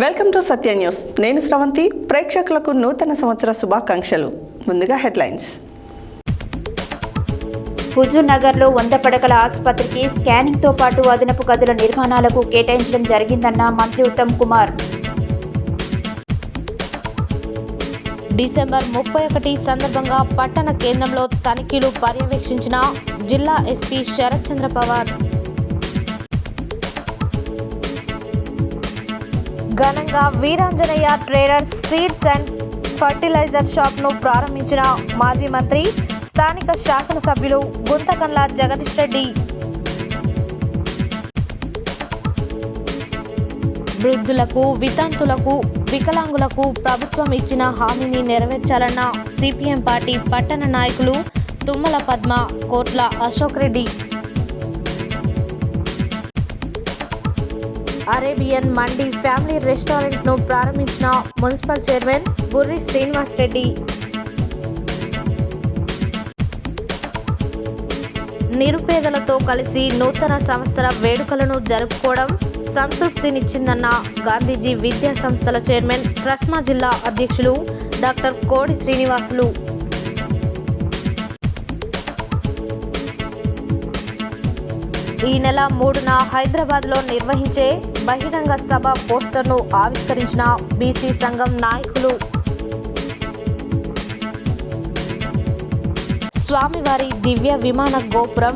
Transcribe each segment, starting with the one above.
Welcome to Satya news. నేను శ్రవంతి. ప్రేక్షకులకు నూతన సంవత్సర శుభాకాంక్షలు. ముందుగా హెడ్లైన్స్. హుజూర్ నగర్లో 100 పడకల ఆసుపత్రికి స్కానింగ్తో పాటు అదనపు గదుల నిర్మాణాలకు కేటాయించడం జరిగిందన్న మంత్రి ఉత్తమ్ కుమార్. డిసెంబర్ 31 సందర్భంగా పట్టణ కేంద్రంలో తనిఖీలు పర్యవేక్షించిన జిల్లా ఎస్పీ శరత్ చంద్ర పవార్. ఘనంగా Veeranjaneya traders seeds and fertilizer షాప్ను ప్రారంభించిన మాజీ మంత్రి, స్థానిక శాసనసభ్యులు గుంతకండ్ల జగదీష్ రెడ్డి. వృద్ధులకు, వితంతులకు, వికలాంగులకు ప్రభుత్వం ఇచ్చిన హామీని నెరవేర్చాలన్న సిపిఎం పార్టీ పట్టణ నాయకులు తుమ్మల పద్మ, కోట్ల అశోక్ రెడ్డి. అరేబియన్ మండి ఫ్యామిలీ రెస్టారెంట్ను ప్రారంభించిన మున్సిపల్ చైర్మన్ బుర్రి శ్రీనివాస్ రెడ్డి. నిరుపేదలతో కలిసి నూతన సంవత్సర వేడుకలను జరుపుకోవడం సంతృప్తినిచ్చిందన్న గాంధీజీ విద్యా సంస్థల చైర్మన్, కృష్ణా జిల్లా అధ్యక్షులు డాక్టర్ కోడి శ్రీనివాసులు. ఈ నెల 3న హైదరాబాద్లో నిర్వహించే బహిరంగ సభ పోస్టర్ను ఆవిష్కరించిన బీసీ సంఘం నాయకులు. స్వామివారి దివ్య విమాన గోపురం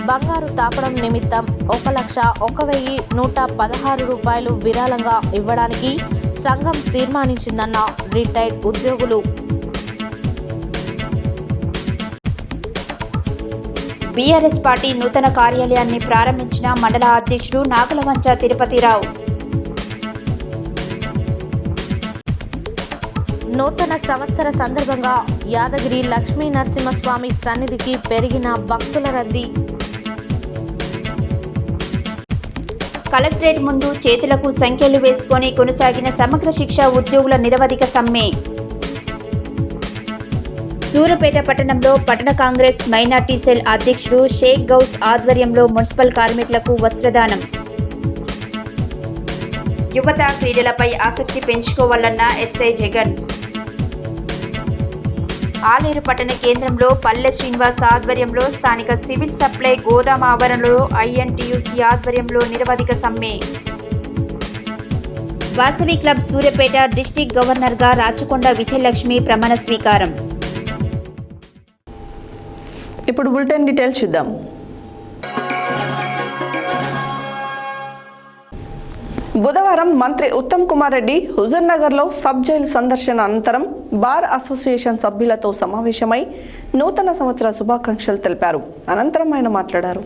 బంగారు తాపడం నిమిత్తం 1,01,116 రూపాయలు విరాళంగా ఇవ్వడానికి సంఘం తీర్మానించిందన్న రిటైర్డ్ ఉద్యోగులు. బీఆర్ఎస్ పార్టీ నూతన కార్యాలయాన్ని ప్రారంభించిన మండల అధ్యక్షుడు నాగలవంచ తిరుపతిరావు. నూతన సంవత్సర సందర్భంగా యాదగిరి లక్ష్మీ నరసింహస్వామి సన్నిధికి పెరిగిన భక్తుల రద్దీ. కలెక్టరేట్ ముందు చేతులకు సంఖ్యలు వేసుకొని కొనసాగిన సమగ్ర శిక్ష ఉద్యోగుల నిరవధిక సమ్మె. సూర్యాపేట పట్టణంలో పట్టణ కాంగ్రెస్ మైనార్టీ సెల్ అధ్యక్షుడు షేక్ గౌస్ ఆధ్వర్యంలో మున్సిపల్ కార్మికులకు వస్త్రదానం. యువత క్రీడలపై ఆసక్తి పెంచుకోవాలన్న ఎస్ఐ జగన్. ఆలేరు పట్టణ కేంద్రంలో పల్లె శ్రీనివాస్ ఆధ్వర్యంలో స్థానిక సివిల్ సప్లై గోదాం ఆవరణలో ఐఎన్టీయూసీ ఆధ్వర్యంలో నిరవధిక సమ్మె. వాసవి క్లబ్ సూర్యాపేట డిస్టిక్ గవర్నర్గా రాచకొండ విజయలక్ష్మి ప్రమాణ స్వీకారం. ఇప్పుడు బులెటిన్ డీటెయిల్స్ చూద్దాం. బుధవారం మంత్రి ఉత్తమ్ కుమార్ రెడ్డి హుజూర్ నగర్లో సబ్ జైలు సందర్శన అనంతరం బార్ అసోసియేషన్ సభ్యులతో సమావేశమై నూతన సంవత్సర శుభాకాంక్షలు తెలిపారు. అనంతరం ఆయన మాట్లాడారు.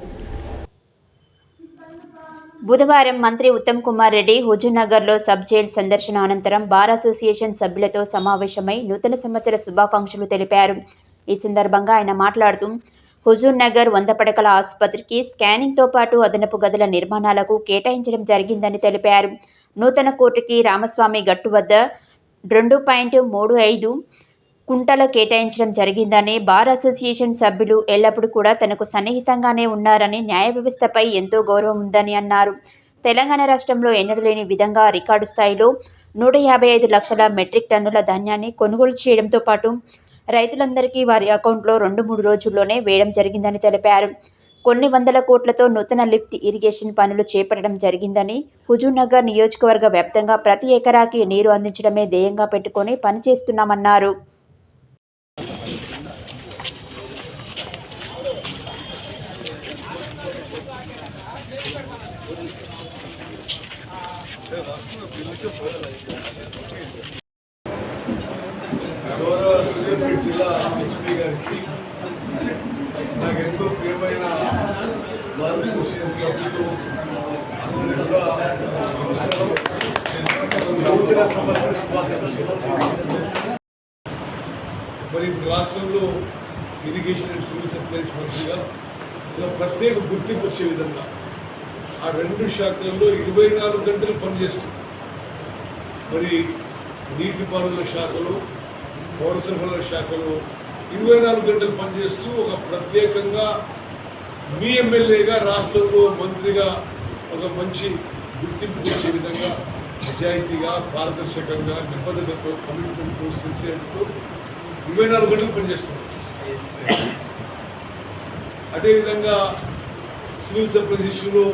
బుధవారం మంత్రి ఉత్తమ్ కుమార్ రెడ్డి హుజూర్ నగర్లో సబ్ జైలు సందర్శన అనంతరం బార్ అసోసియేషన్ సభ్యులతో సమావేశమై నూతన సంవత్సర శుభాకాంక్షలు తెలిపారు. ఈ సందర్భంగా ఆయన మాట్లాడుతూ హుజూర్ నగర్ 100 పడకల ఆసుపత్రికి స్కానింగ్తో పాటు అదనపు గదుల నిర్మాణాలకు కేటాయించడం జరిగిందని తెలిపారు. నూతన కోర్టుకి రామస్వామి గట్టు వద్ద 2.35 కుంటల కేటాయించడం జరిగిందని, బార్ అసోసియేషన్ సభ్యులు ఎల్లప్పుడూ కూడా తనకు సన్నిహితంగానే ఉన్నారని, న్యాయ వ్యవస్థపై ఎంతో గౌరవం ఉందని అన్నారు. తెలంగాణ రాష్ట్రంలో ఎన్నడూ లేని విధంగా రికార్డు స్థాయిలో 155 లక్షల మెట్రిక్ టన్నుల ధాన్యాన్ని కొనుగోలు చేయడంతో పాటు రైతులందరికీ వారి అకౌంట్లో 2-3 రోజుల్లోనే వేయడం జరిగిందని తెలిపారు. కొన్ని వందల కోట్లతో నూతన లిఫ్ట్ ఇరిగేషన్ పనులు చేపట్టడం జరిగిందని, హుజూర్ నగర్ నియోజకవర్గ వ్యాప్తంగా ప్రతి ఎకరాకి నీరు అందించడమే ధ్యేయంగా పెట్టుకొని పనిచేస్తున్నామన్నారు. గౌరవ సూర్యాపేట జిల్లా ఎస్పీ గారికి, నాకు ఎంతో ప్రియమైన బార్ అసోసియేషన్ సభ్యులు అందరూ కూడా నూతన సంవత్సర శుభాకాంక్షలు. మరి రాష్ట్రంలో ఇరిగేషన్ అండ్ సివిల్ సప్లైస్ మంత్రిగా ఇలా ప్రత్యేక గుర్తింపు వచ్చే విధంగా ఆ 2 శాఖల్లో 24 గంటలు పనిచేస్తుంది. మరి నీటిపారుదల శాఖలో, పౌర సరఫరాల శాఖలో 24 గంటలు పనిచేస్తూ ఒక ప్రత్యేకంగా మీ ఎమ్మెల్యేగా రాష్ట్రంలో మంత్రిగా ఒక మంచి గుర్తింపు వచ్చే విధంగా నిజాయితీగా, పారదర్శకంగా, నిబద్ధతతో, కమిట్మెంట్తో, సిన్సియర్తో 24 గంటలు పనిచేస్తున్నాం. అదేవిధంగా సివిల్ సప్లైస్ ఇష్యూలో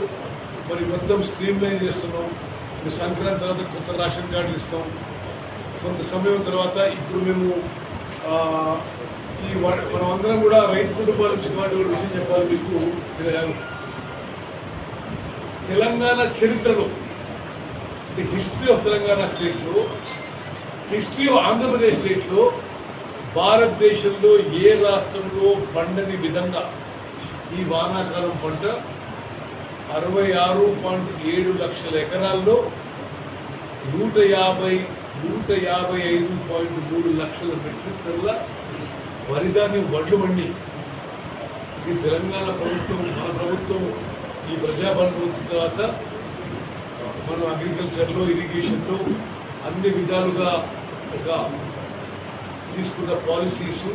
మరి మొత్తం స్ట్రీమ్ లైన్ చేస్తున్నాం. సంక్రాంతి తర్వాత కొత్త రేషన్ కార్డులు ఇస్తాం. కొంత సమయం తర్వాత ఇప్పుడు మేము మనం అందరం కూడా రైతు కుటుంబాల నుంచి వాటి విషయం చెప్పాలి మీకు. తెలంగాణ చరిత్రలో, హిస్టరీ ఆఫ్ తెలంగాణ స్టేట్లో, హిస్టరీ ఆఫ్ ఆంధ్రప్రదేశ్ స్టేట్లో భారతదేశంలో ఏ రాష్ట్రంలో పండని విధంగా ఈ వానాకాలం పంట 66.7 లక్షల ఎకరాల్లో 155.3 లక్షల మెట్రిక్ టన్నుల వరిధాన్యం వడ్లు వండి ఇది తెలంగాణ ప్రభుత్వం, మన ప్రభుత్వం ఈ ప్రజాపాలన ప్రభుత్వం తర్వాత మనం అగ్రికల్చర్లో, ఇరిగేషన్లో అన్ని విధాలుగా ఒక తీసుకున్న పాలసీస్,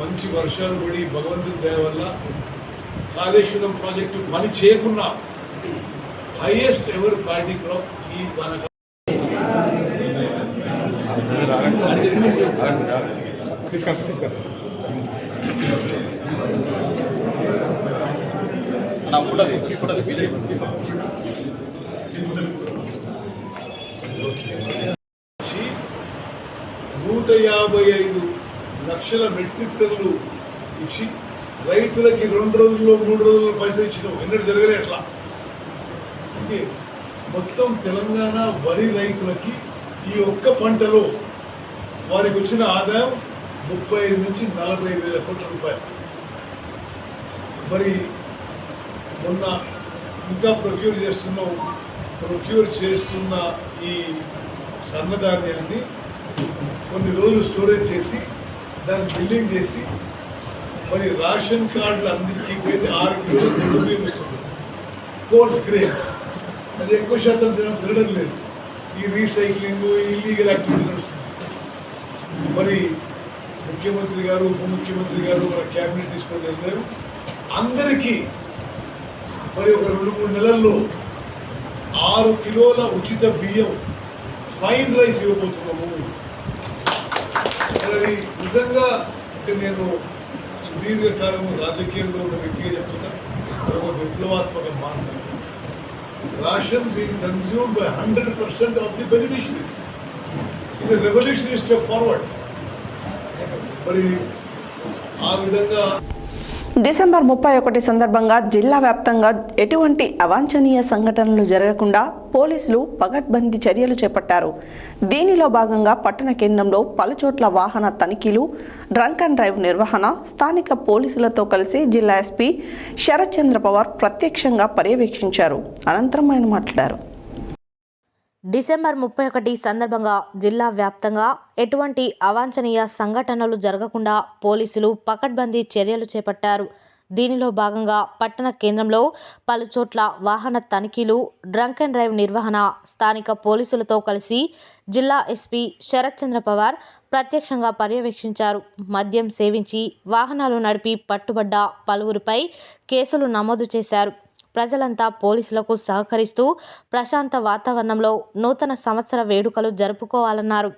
మంచి వర్షాలు పడి భగవంతుని దయ వల్ల కాళేశ్వరం ప్రాజెక్టు పని చేయకుండా హైయెస్ట్ ఎవర్ పార్టీ క్రాప్ ఈ వానకాలం. నుంచి 155 లక్షల మెట్రిక్ టన్నులు ఇచ్చి రైతులకి 2 రోజుల్లో 3 రోజుల్లో పైసలు ఇచ్చినాం. ఎన్నడూ జరగలే అట్లా. మొత్తం తెలంగాణ వరి రైతులకి ఈ ఒక్క పంటలో వారికి వచ్చిన ఆదాయం 35 నుంచి 40 వేల కోట్ల రూపాయలు. మరి మొన్న ఇంకా ప్రొక్యూర్ చేస్తున్న ఈ సన్నధాన్యాన్ని కొన్ని రోజులు స్టోరేజ్ చేసి దాన్ని బిల్డింగ్ చేసి మరి రేషన్ కార్డులు అందరికీ పోయింది 6 కిలోల గొడ్డు బియ్యం ఇస్తుంది. కోర్స్ గ్రెయిన్స్ అది ఎక్కువ శాతం తినడం లేదు. ఈ రీసైక్లింగ్, ఇల్లీగల్ యాక్టివిటీ నడుస్తుంది. మరి ముఖ్యమంత్రి గారు, ఉప ముఖ్యమంత్రి గారు మన క్యాబినెట్ తీసుకొని వెళ్ళారు. అందరికీ మరి ఒక 2-3 నెలల్లో 6 కిలోల ఉచిత బియ్యం, ఫైన్ రైస్ ఇవ్వబోతున్నాము. మరి నిజంగా అంటే నేను సుదీర్ఘకాలం రాజకీయంలో ఉన్న వ్యక్తిగా చెప్తున్నా, అది ఒక విప్లవాత్మక మార్పు. ration being consumed by 100% of the beneficiaries. It's a revolutionary step forward. మరి ఆ విధంగా డిసెంబర్ 31 సందర్భంగా జిల్లా వ్యాప్తంగా ఎటువంటి అవాంఛనీయ సంఘటనలు జరగకుండా పోలీసులు పకడ్బందీ చర్యలు చేపట్టారు. దీనిలో భాగంగా పట్టణ కేంద్రంలో పలుచోట్ల వాహన తనిఖీలు, డ్రంక్ అండ్ డ్రైవ్ నిర్వహణ స్థానిక పోలీసులతో కలిసి జిల్లా ఎస్పీ శరత్ చంద్ర పవార్ ప్రత్యక్షంగా పర్యవేక్షించారు. అనంతరం ఆయన మాట్లాడారు. డిసెంబర్ 31 సందర్భంగా జిల్లా వ్యాప్తంగా ఎటువంటి అవాంఛనీయ సంఘటనలు జరగకుండా పోలీసులు పకడ్బందీ చర్యలు చేపట్టారు. దీనిలో భాగంగా పట్టణ కేంద్రంలో పలుచోట్ల వాహన తనిఖీలు, డ్రంక్ అండ్ డ్రైవ్ నిర్వహణ స్థానిక పోలీసులతో కలిసి జిల్లా ఎస్పీ శరత్ చంద్ర పవార్ ప్రత్యక్షంగా పర్యవేక్షించారు. మద్యం సేవించి వాహనాలు నడిపి పట్టుబడ్డ పలువురిపై కేసులు నమోదు చేశారు. ప్రజలంతా పోలీసులకు సహకరిస్తూ ప్రశాంత వాతావరణంలో నూతన సంవత్సర వేడుకలు జరుపుకోవాలన్నారు.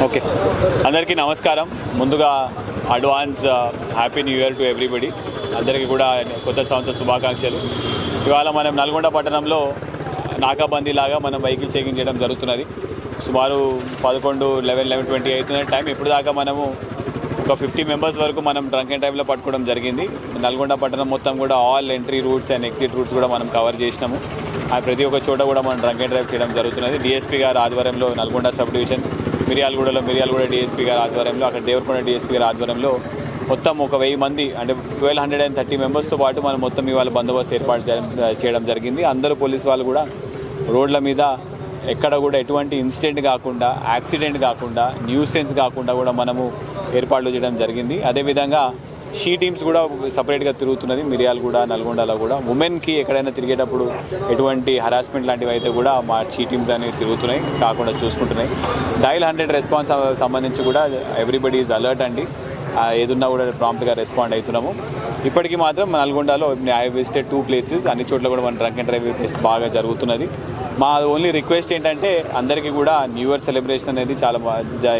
ఓకే, అందరికీ నమస్కారం. ముందుగా advance happy new year to everybody. అందరికీ కూడా కొత్త సంవత్సర శుభాకాంక్షలు. ఇవాళ మనం నల్గొండ పట్టణంలో నాకాబందీ లాగా మనం వెహికల్ చెకింగ్ చేయడం జరుగుతున్నది. సుమారు 11:20 అవుతున్న టైం. ఇప్పుడు దాకా మనము ఒక 50 మెంబర్స్ వరకు మనం డ్రంక్ అండ్ డ్రైవ్లో పట్టుకోవడం జరిగింది. నల్గొండ పట్టణం మొత్తం కూడా all entry roots and exit roots కూడా మనం కవర్ చేసినాము. ప్రతి ఒక్క చోట కూడా మనం డ్రంక్ అండ్ డ్రైవ్ చేయడం జరుగుతున్నది. డిఎస్పీ గారి ఆధ్వర్యంలో Nalgonda sub division Miryalaguda DSP గారి ఆధ్వర్యంలో, అక్కడ దేవరకొండ డిఎస్పీ గారి ఆధ్వర్యంలో మొత్తం ఒక 1000 మంది అంటే 1230 మెంబర్స్తో పాటు మనం మొత్తం ఇవాళ బందోబస్తు ఏర్పాటు చేయడం జరిగింది. అందరూ పోలీసు వాళ్ళు కూడా రోడ్ల మీద ఎక్కడ కూడా ఎటువంటి ఇన్సిడెంట్ కాకుండా, యాక్సిడెంట్ కాకుండా, న్యూసెన్స్ కాకుండా కూడా మనము ఏర్పాట్లు చేయడం జరిగింది. అదేవిధంగా షీ టీమ్స్ కూడా సపరేట్గా తిరుగుతున్నది మిర్యాలగూడ, నల్గొండలో కూడా. ఉమెన్కి ఎక్కడైనా తిరిగేటప్పుడు ఎటువంటి హరాస్మెంట్ లాంటివి అయితే కూడా మా షీ టీమ్స్ అనేవి తిరుగుతున్నాయి, కాకుండా చూసుకుంటున్నాయి. డయల్ 100 రెస్పాన్స్ సంబంధించి కూడా ఎవ్రీబడి ఈజ్ అలర్ట్ అండి. ఏదున్నా కూడా ప్రాంప్ట్గా రెస్పాండ్ అవుతున్నాము. ఇప్పటికీ మాత్రం నల్గొండలో ఐ విజిటెడ్ 2 ప్లేసెస్. అన్ని చోట్ల కూడా మన డ్రంక్ అండ్ డ్రైవ్ టెస్ట్ బాగా జరుగుతున్నది. మా ఓన్లీ రిక్వెస్ట్ ఏంటంటే అందరికీ కూడా న్యూ ఇయర్ సెలబ్రేషన్ అనేది చాలా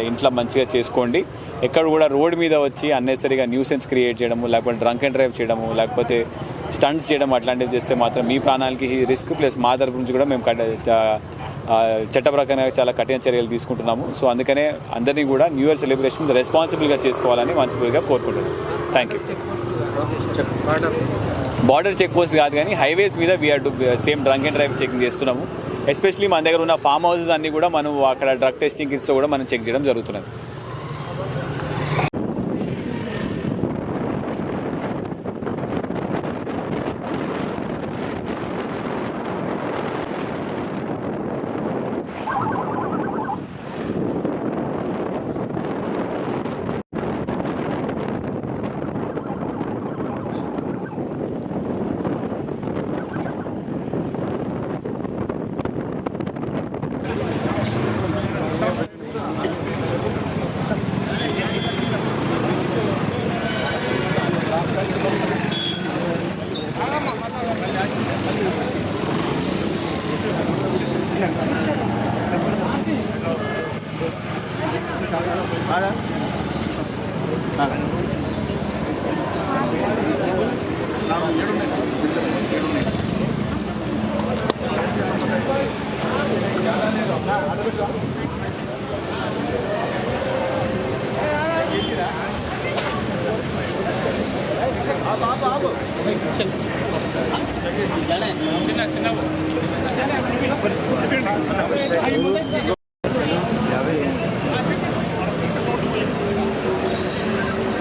ఇంట్లో మంచిగా చేసుకోండి. ఎక్కడ కూడా రోడ్ మీద వచ్చి అన్నెసరీగా న్యూసెన్స్ క్రియేట్ చేయడము, లేకపోతే డ్రంక్ అండ్ డ్రైవ్ చేయడము, లేకపోతే స్టంట్స్ చేయడం అట్లాంటివి చేస్తే మాత్రం మీ ప్రాణాలకి రిస్క్. ప్లస్ మా తరపు నుంచి కూడా మేము చట్ట ప్రకారంగా చాలా కఠిన చర్యలు తీసుకుంటున్నాము. సో అందుకనే అందరినీ కూడా న్యూ ఇయర్ సెలబ్రేషన్ రెస్పాన్సిబుల్గా చేసుకోవాలని మనస్ఫూర్తిగా కోరుకుంటున్నాను. Thank you. Border check post కాదు కానీ హైవేస్ మీద we are same drunk and drive checking చేస్తున్నాము. ఎస్పెషలీ మన దగ్గర ఉన్న ఫామ్ హౌసెస్ అన్నీ కూడా మనం అక్కడ డ్రగ్ టెస్టింగ్ కిట్స్తో కూడా మనం చెక్ చేయడం జరుగుతున్నది.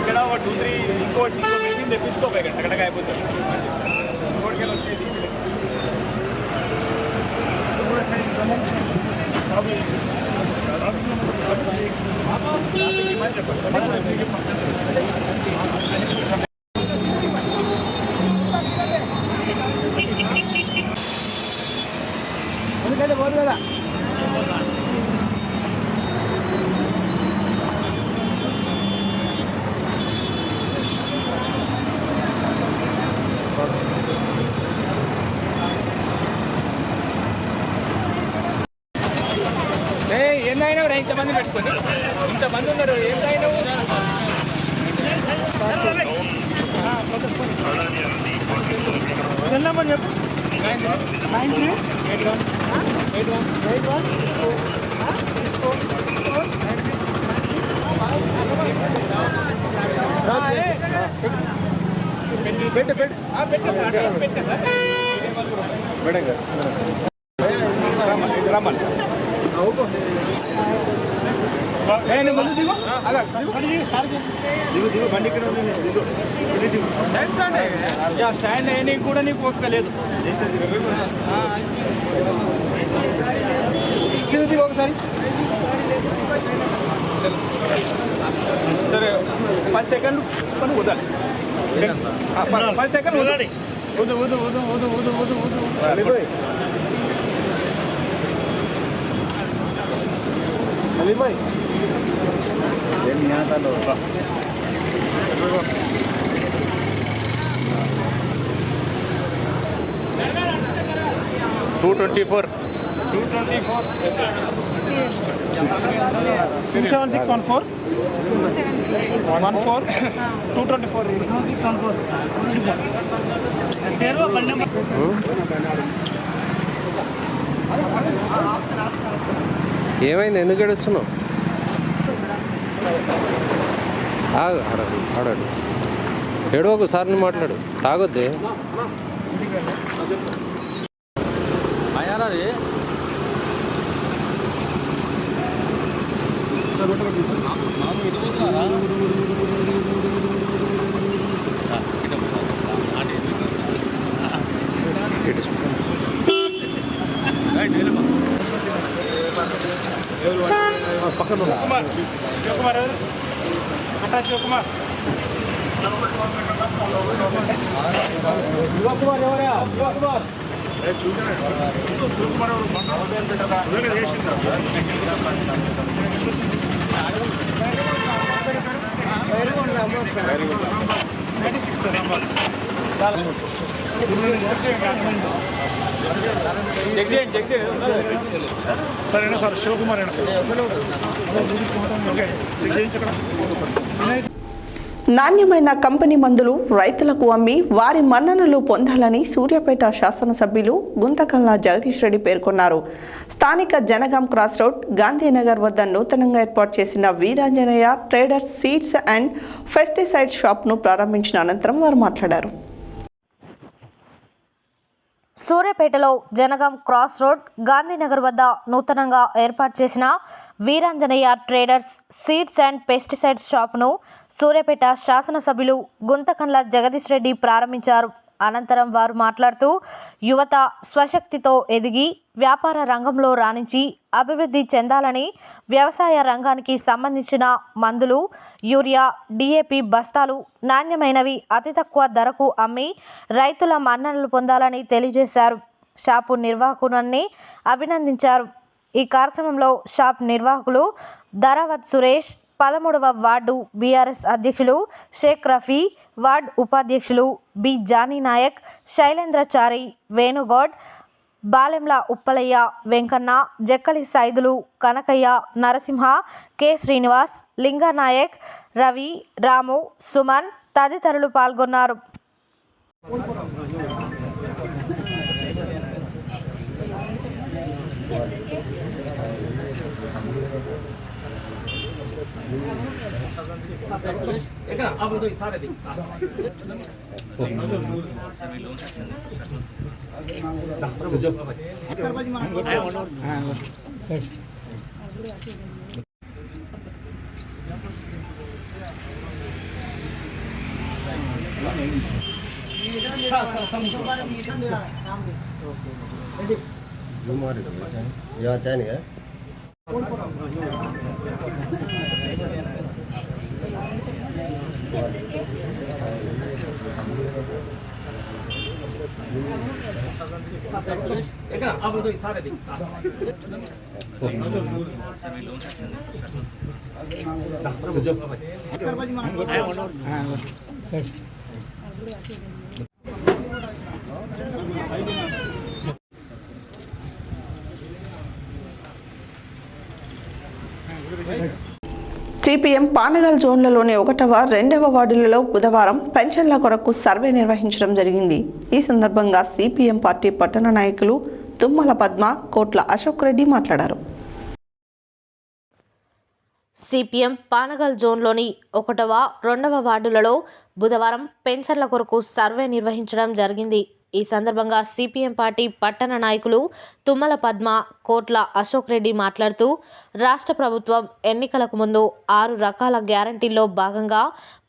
ఇక్కడ ఒక 2-3 ఇంకో మెషిన్ తెప్పించుకోపోయి అక్కడికి అయిపోతుంది. ఇంకోటికి వచ్చేది ఎందుకంటే పోదు కదా. ఏం తాగినావు రా? ఇంతమంది పెట్టుకొని ఇంతమంది ఉన్నారు. ఏం తాగినావు? వెళ్ళమని చెప్పు. 9381. పెట్టు రమ్మని ముందు దిగు. దిగు బండి ఇక్కడ స్టాండ్ అయ్యా కూడా నీకు ఓపిక లేదు. దిగు ఒకసారి. సరే 10 సెకండ్లు పని వదాలి. 10 సెకండ్లు వదాలి. अली भाई यहाँ था 224 7614 224 ఏమైంది? ఎందుకు ఏడుస్తున్నావు? ఆడాడు ఏడో ఒకసారి మాట్లాడు. తాగొద్దే. శివకుమార్ అట్టా శివకుమార్ ఎవరా శివకుమార్ సరేనా సార్ శివకుమార్ నాణ్యమైన కంపెనీ మందులు రైతులకు అమ్మి వారి మన్ననలు పొందాలని సూర్యాపేట శాసనసభ్యులు గుంతకల్లా జగదీష్ రెడ్డి పేర్కొన్నారు. స్థానిక జనగాం క్రాస్ రోడ్ గాంధీనగర్ వద్ద నూతనంగా ఏర్పాటు చేసిన Veeranjaneya traders seeds and pesticide షాప్ను ప్రారంభించిన అనంతరం వారు మాట్లాడారు. సూర్యాపేటలో జనగాం క్రాస్ రోడ్ గాంధీనగర్ వద్ద నూతనంగా ఏర్పాటు చేసిన Veeranjaneya traders seeds and pesticides షాపును సూర్యాపేట శాసనసభ్యులు గుంతకల్లా జగదీష్ రెడ్డి ప్రారంభించారు. అనంతరం వారు మాట్లాడుతూ యువత స్వశక్తితో ఎదిగి వ్యాపార రంగంలో రాణించి అభివృద్ధి చెందాలని వ్యవసాయ రంగానికి సంబంధించిన మందులు, యూరియా, డిఏపి బస్తాలు నాణ్యమైనవి అతి తక్కువ ధరకు అమ్మి రైతుల మన్ననలు పొందాలని తెలియజేశారు. షాపు నిర్వాహకులని అభినందించారు. ఈ కార్యక్రమంలో షాప్ నిర్వాహకులు ధరావత్ సురేష్, 13వ వార్డు బీఆర్ఎస్ అధ్యక్షులు షేక్ రఫీ, వార్డు ఉపాధ్యక్షులు బి జానీ నాయక్, శైలేంద్రచారి, వేణుగౌడ్, బాలెంల ఉప్పలయ్య, వెంకన్న, జక్కలి సైదులు, కనకయ్య, నరసింహ, కె శ్రీనివాస్, లింగానాయక్, రవి, రాము, సుమన్ తదితరులు పాల్గొన్నారు. సిపిఎం పానగల్ జోన్లలోని 1వ, 2వ వార్డులలో బుధవారం పెన్షన్ల కొరకు సర్వే నిర్వహించడం జరిగింది. ఈ సందర్భంగా సిపిఎం పార్టీ పట్టణ నాయకులు తుమ్మల పద్మ, కోట్ల అశోక్ రెడ్డి మాట్లాడారు. సిపిఎం పానగల్ జోన్లోని 1వ, 2వ వార్డులలో బుధవారం పెన్షన్ల కొరకు సర్వే నిర్వహించడం జరిగింది. ఈ సందర్భంగా సిపిఎం పార్టీ పట్టణ నాయకులు తుమ్మల పద్మ, కోట్ల అశోక్ రెడ్డి మాట్లాడుతూ రాష్ట్ర ప్రభుత్వం ఎన్నికలకు ముందు 6 రకాల గ్యారంటీల్లో భాగంగా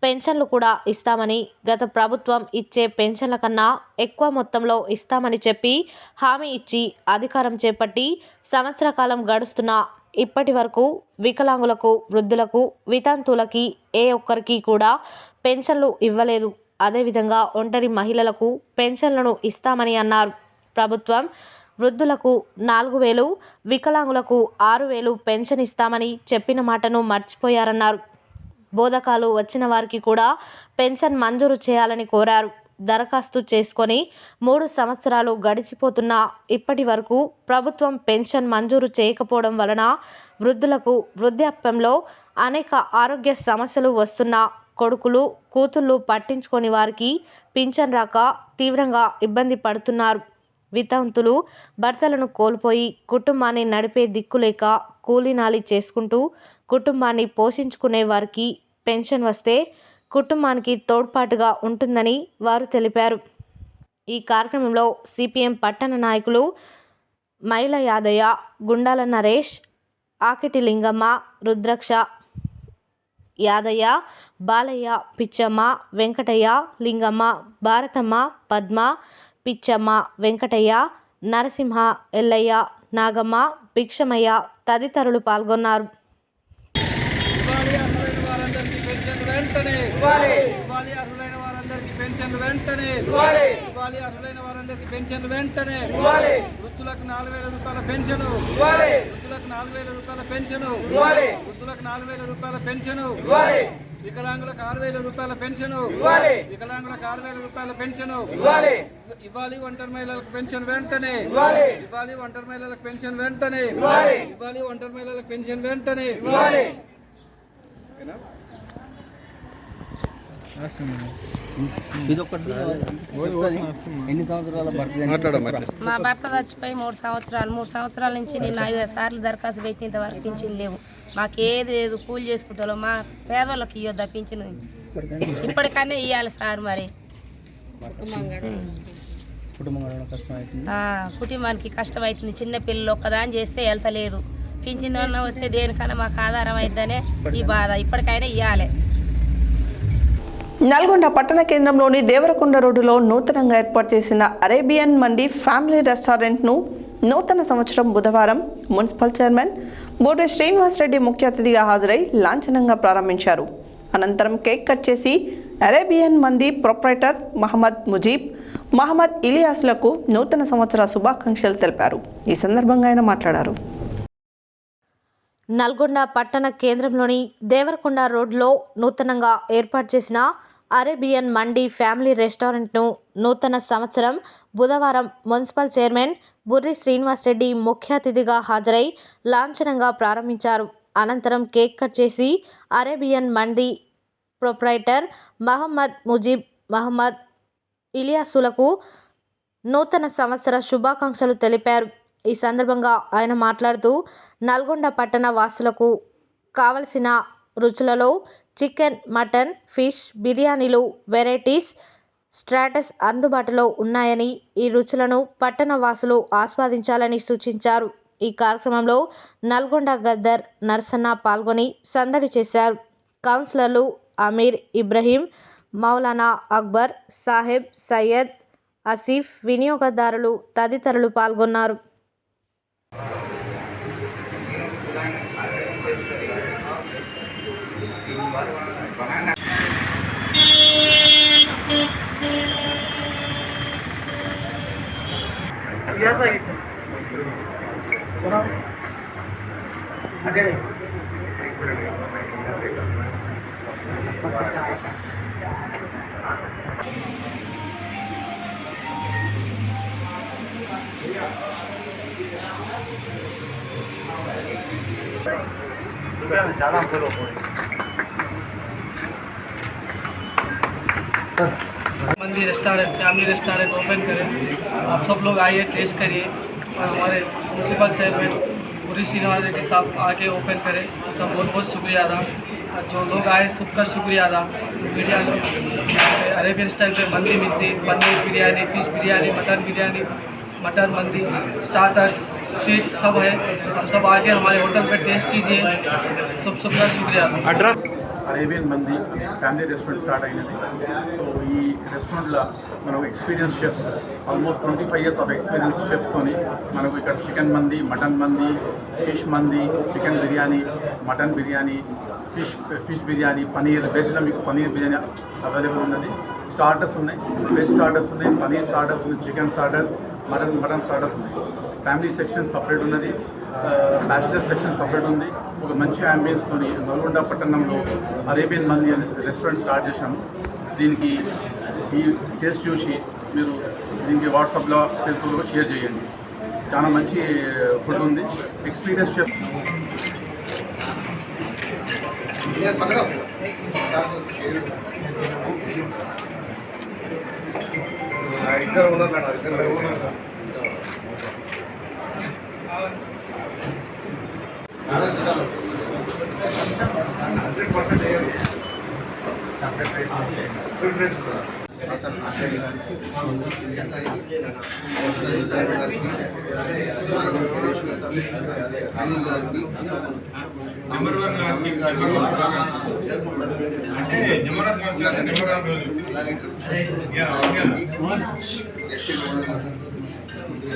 పెన్షన్లు కూడా ఇస్తామని, గత ప్రభుత్వం ఇచ్చే పెన్షన్ల కన్నా ఎక్కువ మొత్తంలో ఇస్తామని చెప్పి హామీ ఇచ్చి అధికారం చేపట్టి సంవత్సర కాలం గడుస్తున్నా ఇప్పటి వరకు వికలాంగులకు, వృద్ధులకు, వితంతువులకి ఏ ఒక్కరికి కూడా పెన్షన్లు ఇవ్వలేదు. అదేవిధంగా ఒంటరి మహిళలకు పెన్షన్లను ఇస్తామని అన్నారు. ప్రభుత్వం వృద్ధులకు 4,000, వికలాంగులకు 6,000 పెన్షన్ ఇస్తామని చెప్పిన మాటను మర్చిపోయారన్నారు. బోధకాలు వచ్చిన వారికి కూడా పెన్షన్ మంజూరు చేయాలని కోరారు. దరఖాస్తు చేసుకొని 3 సంవత్సరాలు గడిచిపోతున్నా ఇప్పటి వరకు ప్రభుత్వం పెన్షన్ మంజూరు చేయకపోవడం వలన వృద్ధులకు వృద్ధాప్యంలో అనేక ఆరోగ్య సమస్యలు వస్తున్నా కొడుకులు కూతుళ్ళు పట్టించుకొని వారికి పింఛన్ రాక తీవ్రంగా ఇబ్బంది పడుతున్నారు. వితంతులు భర్తలను కోల్పోయి కుటుంబాన్ని నడిపే దిక్కులేక కూలీనాలి చేసుకుంటూ కుటుంబాన్ని పోషించుకునే వారికి పెన్షన్ వస్తే కుటుంబానికి తోడ్పాటుగా ఉంటుందని వారు తెలిపారు. ఈ కార్యక్రమంలో సిపిఎం పట్టణ నాయకులు మైల యాదయ్య, గుండాల నరేష్, ఆకిటి లింగమ్మ, రుద్రక్ష యాదయ్య, బాలయ్య, పిచ్చమ్మ, వెంకటయ్య, లింగమ్మ, భారతమ్మ, పద్మ, పిచ్చమ్మ, వెంకటయ్య, నరసింహ, ఎల్లయ్య, నాగమ్మ, భిక్షమయ్య తదితరులు పాల్గొన్నారు. వృద్ధులకు 4,000 రూపాయల పెన్షన్, వృద్ధులకు 4,000 రూపాయల పెన్షన్, వృద్ధులకు 4,000 రూపాయల పెన్షన్, వికలాంగులకు 6,000 రూపాయల పెన్షన్, వికలాంగులకు 6,000 రూపాయల పెన్షన్ ఇవ్వాలి. ఒంటరి మహిళలకు పెన్షన్ వెంటనే ఇవ్వాలి. ఒంటరి మహిళలకు పెన్షన్ వెంటనే ఇవ్వాలి. ఒంటరి మహిళలకు పెన్షన్ వెంటనే మా భర్త చచ్చిపోయి 3 సంవత్సరాల నుంచి నేను 5 సార్లు దరఖాస్తు పెట్టినంత వరకు పింఛన్ లేవు. మాకు ఏది లేదు, కూలి చేసుకుంటాలో మా పేదవాళ్ళకి ఇవ్వద్దా పింఛన్? ఇప్పటికన్నా ఇవ్వాలి సార్. మరి కుటుంబానికి కష్టం అవుతుంది. చిన్నపిల్లలు ఒక్కదాని చేస్తే వెళ్తలేదు. పింఛన్ అన్న వస్తే దేనికన్నా మాకు ఆధారం అయిద్దనే ఈ బాధ. ఇప్పటికైనా ఇవ్వాలి. నల్గొండ పట్టణ కేంద్రంలోని దేవరకొండ రోడ్డులో నూతనంగా ఏర్పాటు చేసిన అరేబియన్ మండి ఫ్యామిలీ రెస్టారెంట్ను నూతన సంవత్సరం బుధవారం మున్సిపల్ చైర్మన్ బోర్డే శ్రీనివాసరెడ్డి ముఖ్య అతిథిగా హాజరై లాంఛనంగా ప్రారంభించారు. అనంతరం కేక్ కట్ చేసి అరేబియన్ మంది ప్రొప్రైటర్ మహమ్మద్ ముజీబ్, మహమ్మద్ ఇలియాస్లకు నూతన సంవత్సర శుభాకాంక్షలు తెలిపారు. ఈ సందర్భంగా ఆయన మాట్లాడారు. నల్గొండ పట్టణ కేంద్రంలోని దేవరకొండ రోడ్లో నూతనంగా ఏర్పాటు చేసిన అరేబియన్ మండి ఫ్యామిలీ రెస్టారెంట్ను నూతన సంవత్సరం బుధవారం మున్సిపల్ చైర్మన్ బుర్రి శ్రీనివాసరెడ్డి ముఖ్య అతిథిగా హాజరై లాంఛనంగా ప్రారంభించారు. అనంతరం కేక్ కట్ చేసి అరేబియన్ మండి ప్రొప్రైటర్ మహమ్మద్ ముజీబ్, మహమ్మద్ ఇలియాసులకు నూతన సంవత్సర శుభాకాంక్షలు తెలిపారు. ఈ సందర్భంగా ఆయన మాట్లాడుతూ నల్గొండ పట్టణ వాసులకు కావలసిన రుచులలో చికెన్, మటన్, ఫిష్, బిర్యానీలు, వెరైటీస్, స్టాటస్ అందుబాటులో ఉన్నాయని, ఈ రుచులను పట్టణ వాసులు ఆస్వాదించాలని సూచించారు. ఈ కార్యక్రమంలో నల్గొండ గద్దర్ నర్సన్న పాల్గొని సందడి చేశారు. కౌన్సిలర్లు అమీర్, ఇబ్రహీం, మౌలానా అక్బర్, సాహెబ్, సయ్యద్, ఆసిఫ్, వినియోగదారులు తదితరులు పాల్గొన్నారు. मंदी रेस्टोरेंट, फैमिली रेस्टोरेंट ओपन करें। आप सब लोग आइए, टेस्ट करिए और हमारे municipal chairman Burri Srinivas Reddy साहब आके ओपन करें। उनका बहुत बहुत शुक्रिया अदा। जो लोग आए सबका शुक्रिया अदा। मीडिया लोग अरेबियन स्टाइल पे मंदी मिलती, paneer biryani, fish biryani, mutton biryani, mutton मंदी, स्टार्टर्स, स्वीट्स सब है। आप सब आके हमारे होटल पे टेस्ट कीजिए। सबका शुक्रिया। Arabian mandi family restaurant start అయినది. సో ఈ రెస్టారెంట్లో మనకు experience chefs almost 25 years of experience షెఫ్స్తోని మనకు ఇక్కడ chicken mandi, mutton mandi, fish mandi, chicken biryani, mutton biryani, fish biryani, paneer వెజ్లో మీకు పనీర్ బిర్యానీ అవైలబుల్ ఉన్నది. స్టార్టర్స్ ఉన్నాయి, వెజ్ స్టార్టర్స్ ఉన్నాయి, పనీర్ స్టార్టర్స్ ఉన్నాయి, చికెన్ స్టార్టర్స్, మటన్ స్టార్టర్స్ ఉన్నాయి. ఫ్యామిలీ సెక్షన్ సపరేట్ ఉన్నది, బ్యాచిలర్ సెక్షన్ సపరేట్ ఉంది. ఒక మంచి అంబియన్స్తోని నల్గొండ పట్టణంలో అరేబియన్ మంది అనే రెస్టారెంట్ స్టార్ట్ చేశాము. దీనికి ఈ టేస్ట్ చూసి మీరు దీనికి వాట్సాప్లో ఫేస్బుక్లో షేర్ చేయండి. చాలా మంచి ఫుడ్ ఉంది. ఎక్స్పీరియన్స్ చెఫ్ ఇద్దరు ఉన్నారు. ఆశరెడ్డి గారికి, శ్రీజన్ గారికి, గారికి, గణేష్ గారికి, అనిల్ గారికి, అమీర్ గారికి,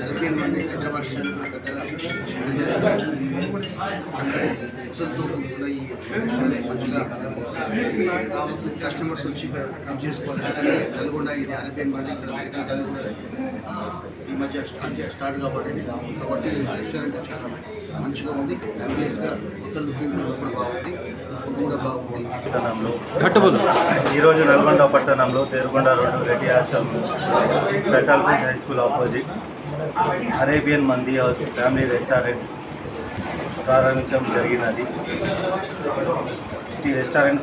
అరేబియన్ మంది హైదరాబాద్ పెద్దగా అక్కడే ఉసలతో కూడా ఈ మంచిగా కస్టమర్స్ వచ్చి చేసుకోవాలి. నల్గొండ ఇది అరేబియన్ మంది ఇక్కడ కూడా ఈ మధ్య స్టార్ట్ కాబట్టి రెస్టారెంట్ చాలా మంచిగా ఉంది. అంబియన్స్గా కొత్త లుకింగ్ కూడా బాగుంది, ఫుడ్ కూడా బాగుంది. ఈరోజు నల్గొండ పట్టణంలో Terugonda road Reddy hostel central high school opposite Arabian mandi family restaurant ప్రారంభించడం జరిగినది. ఈ రెస్టారెంట్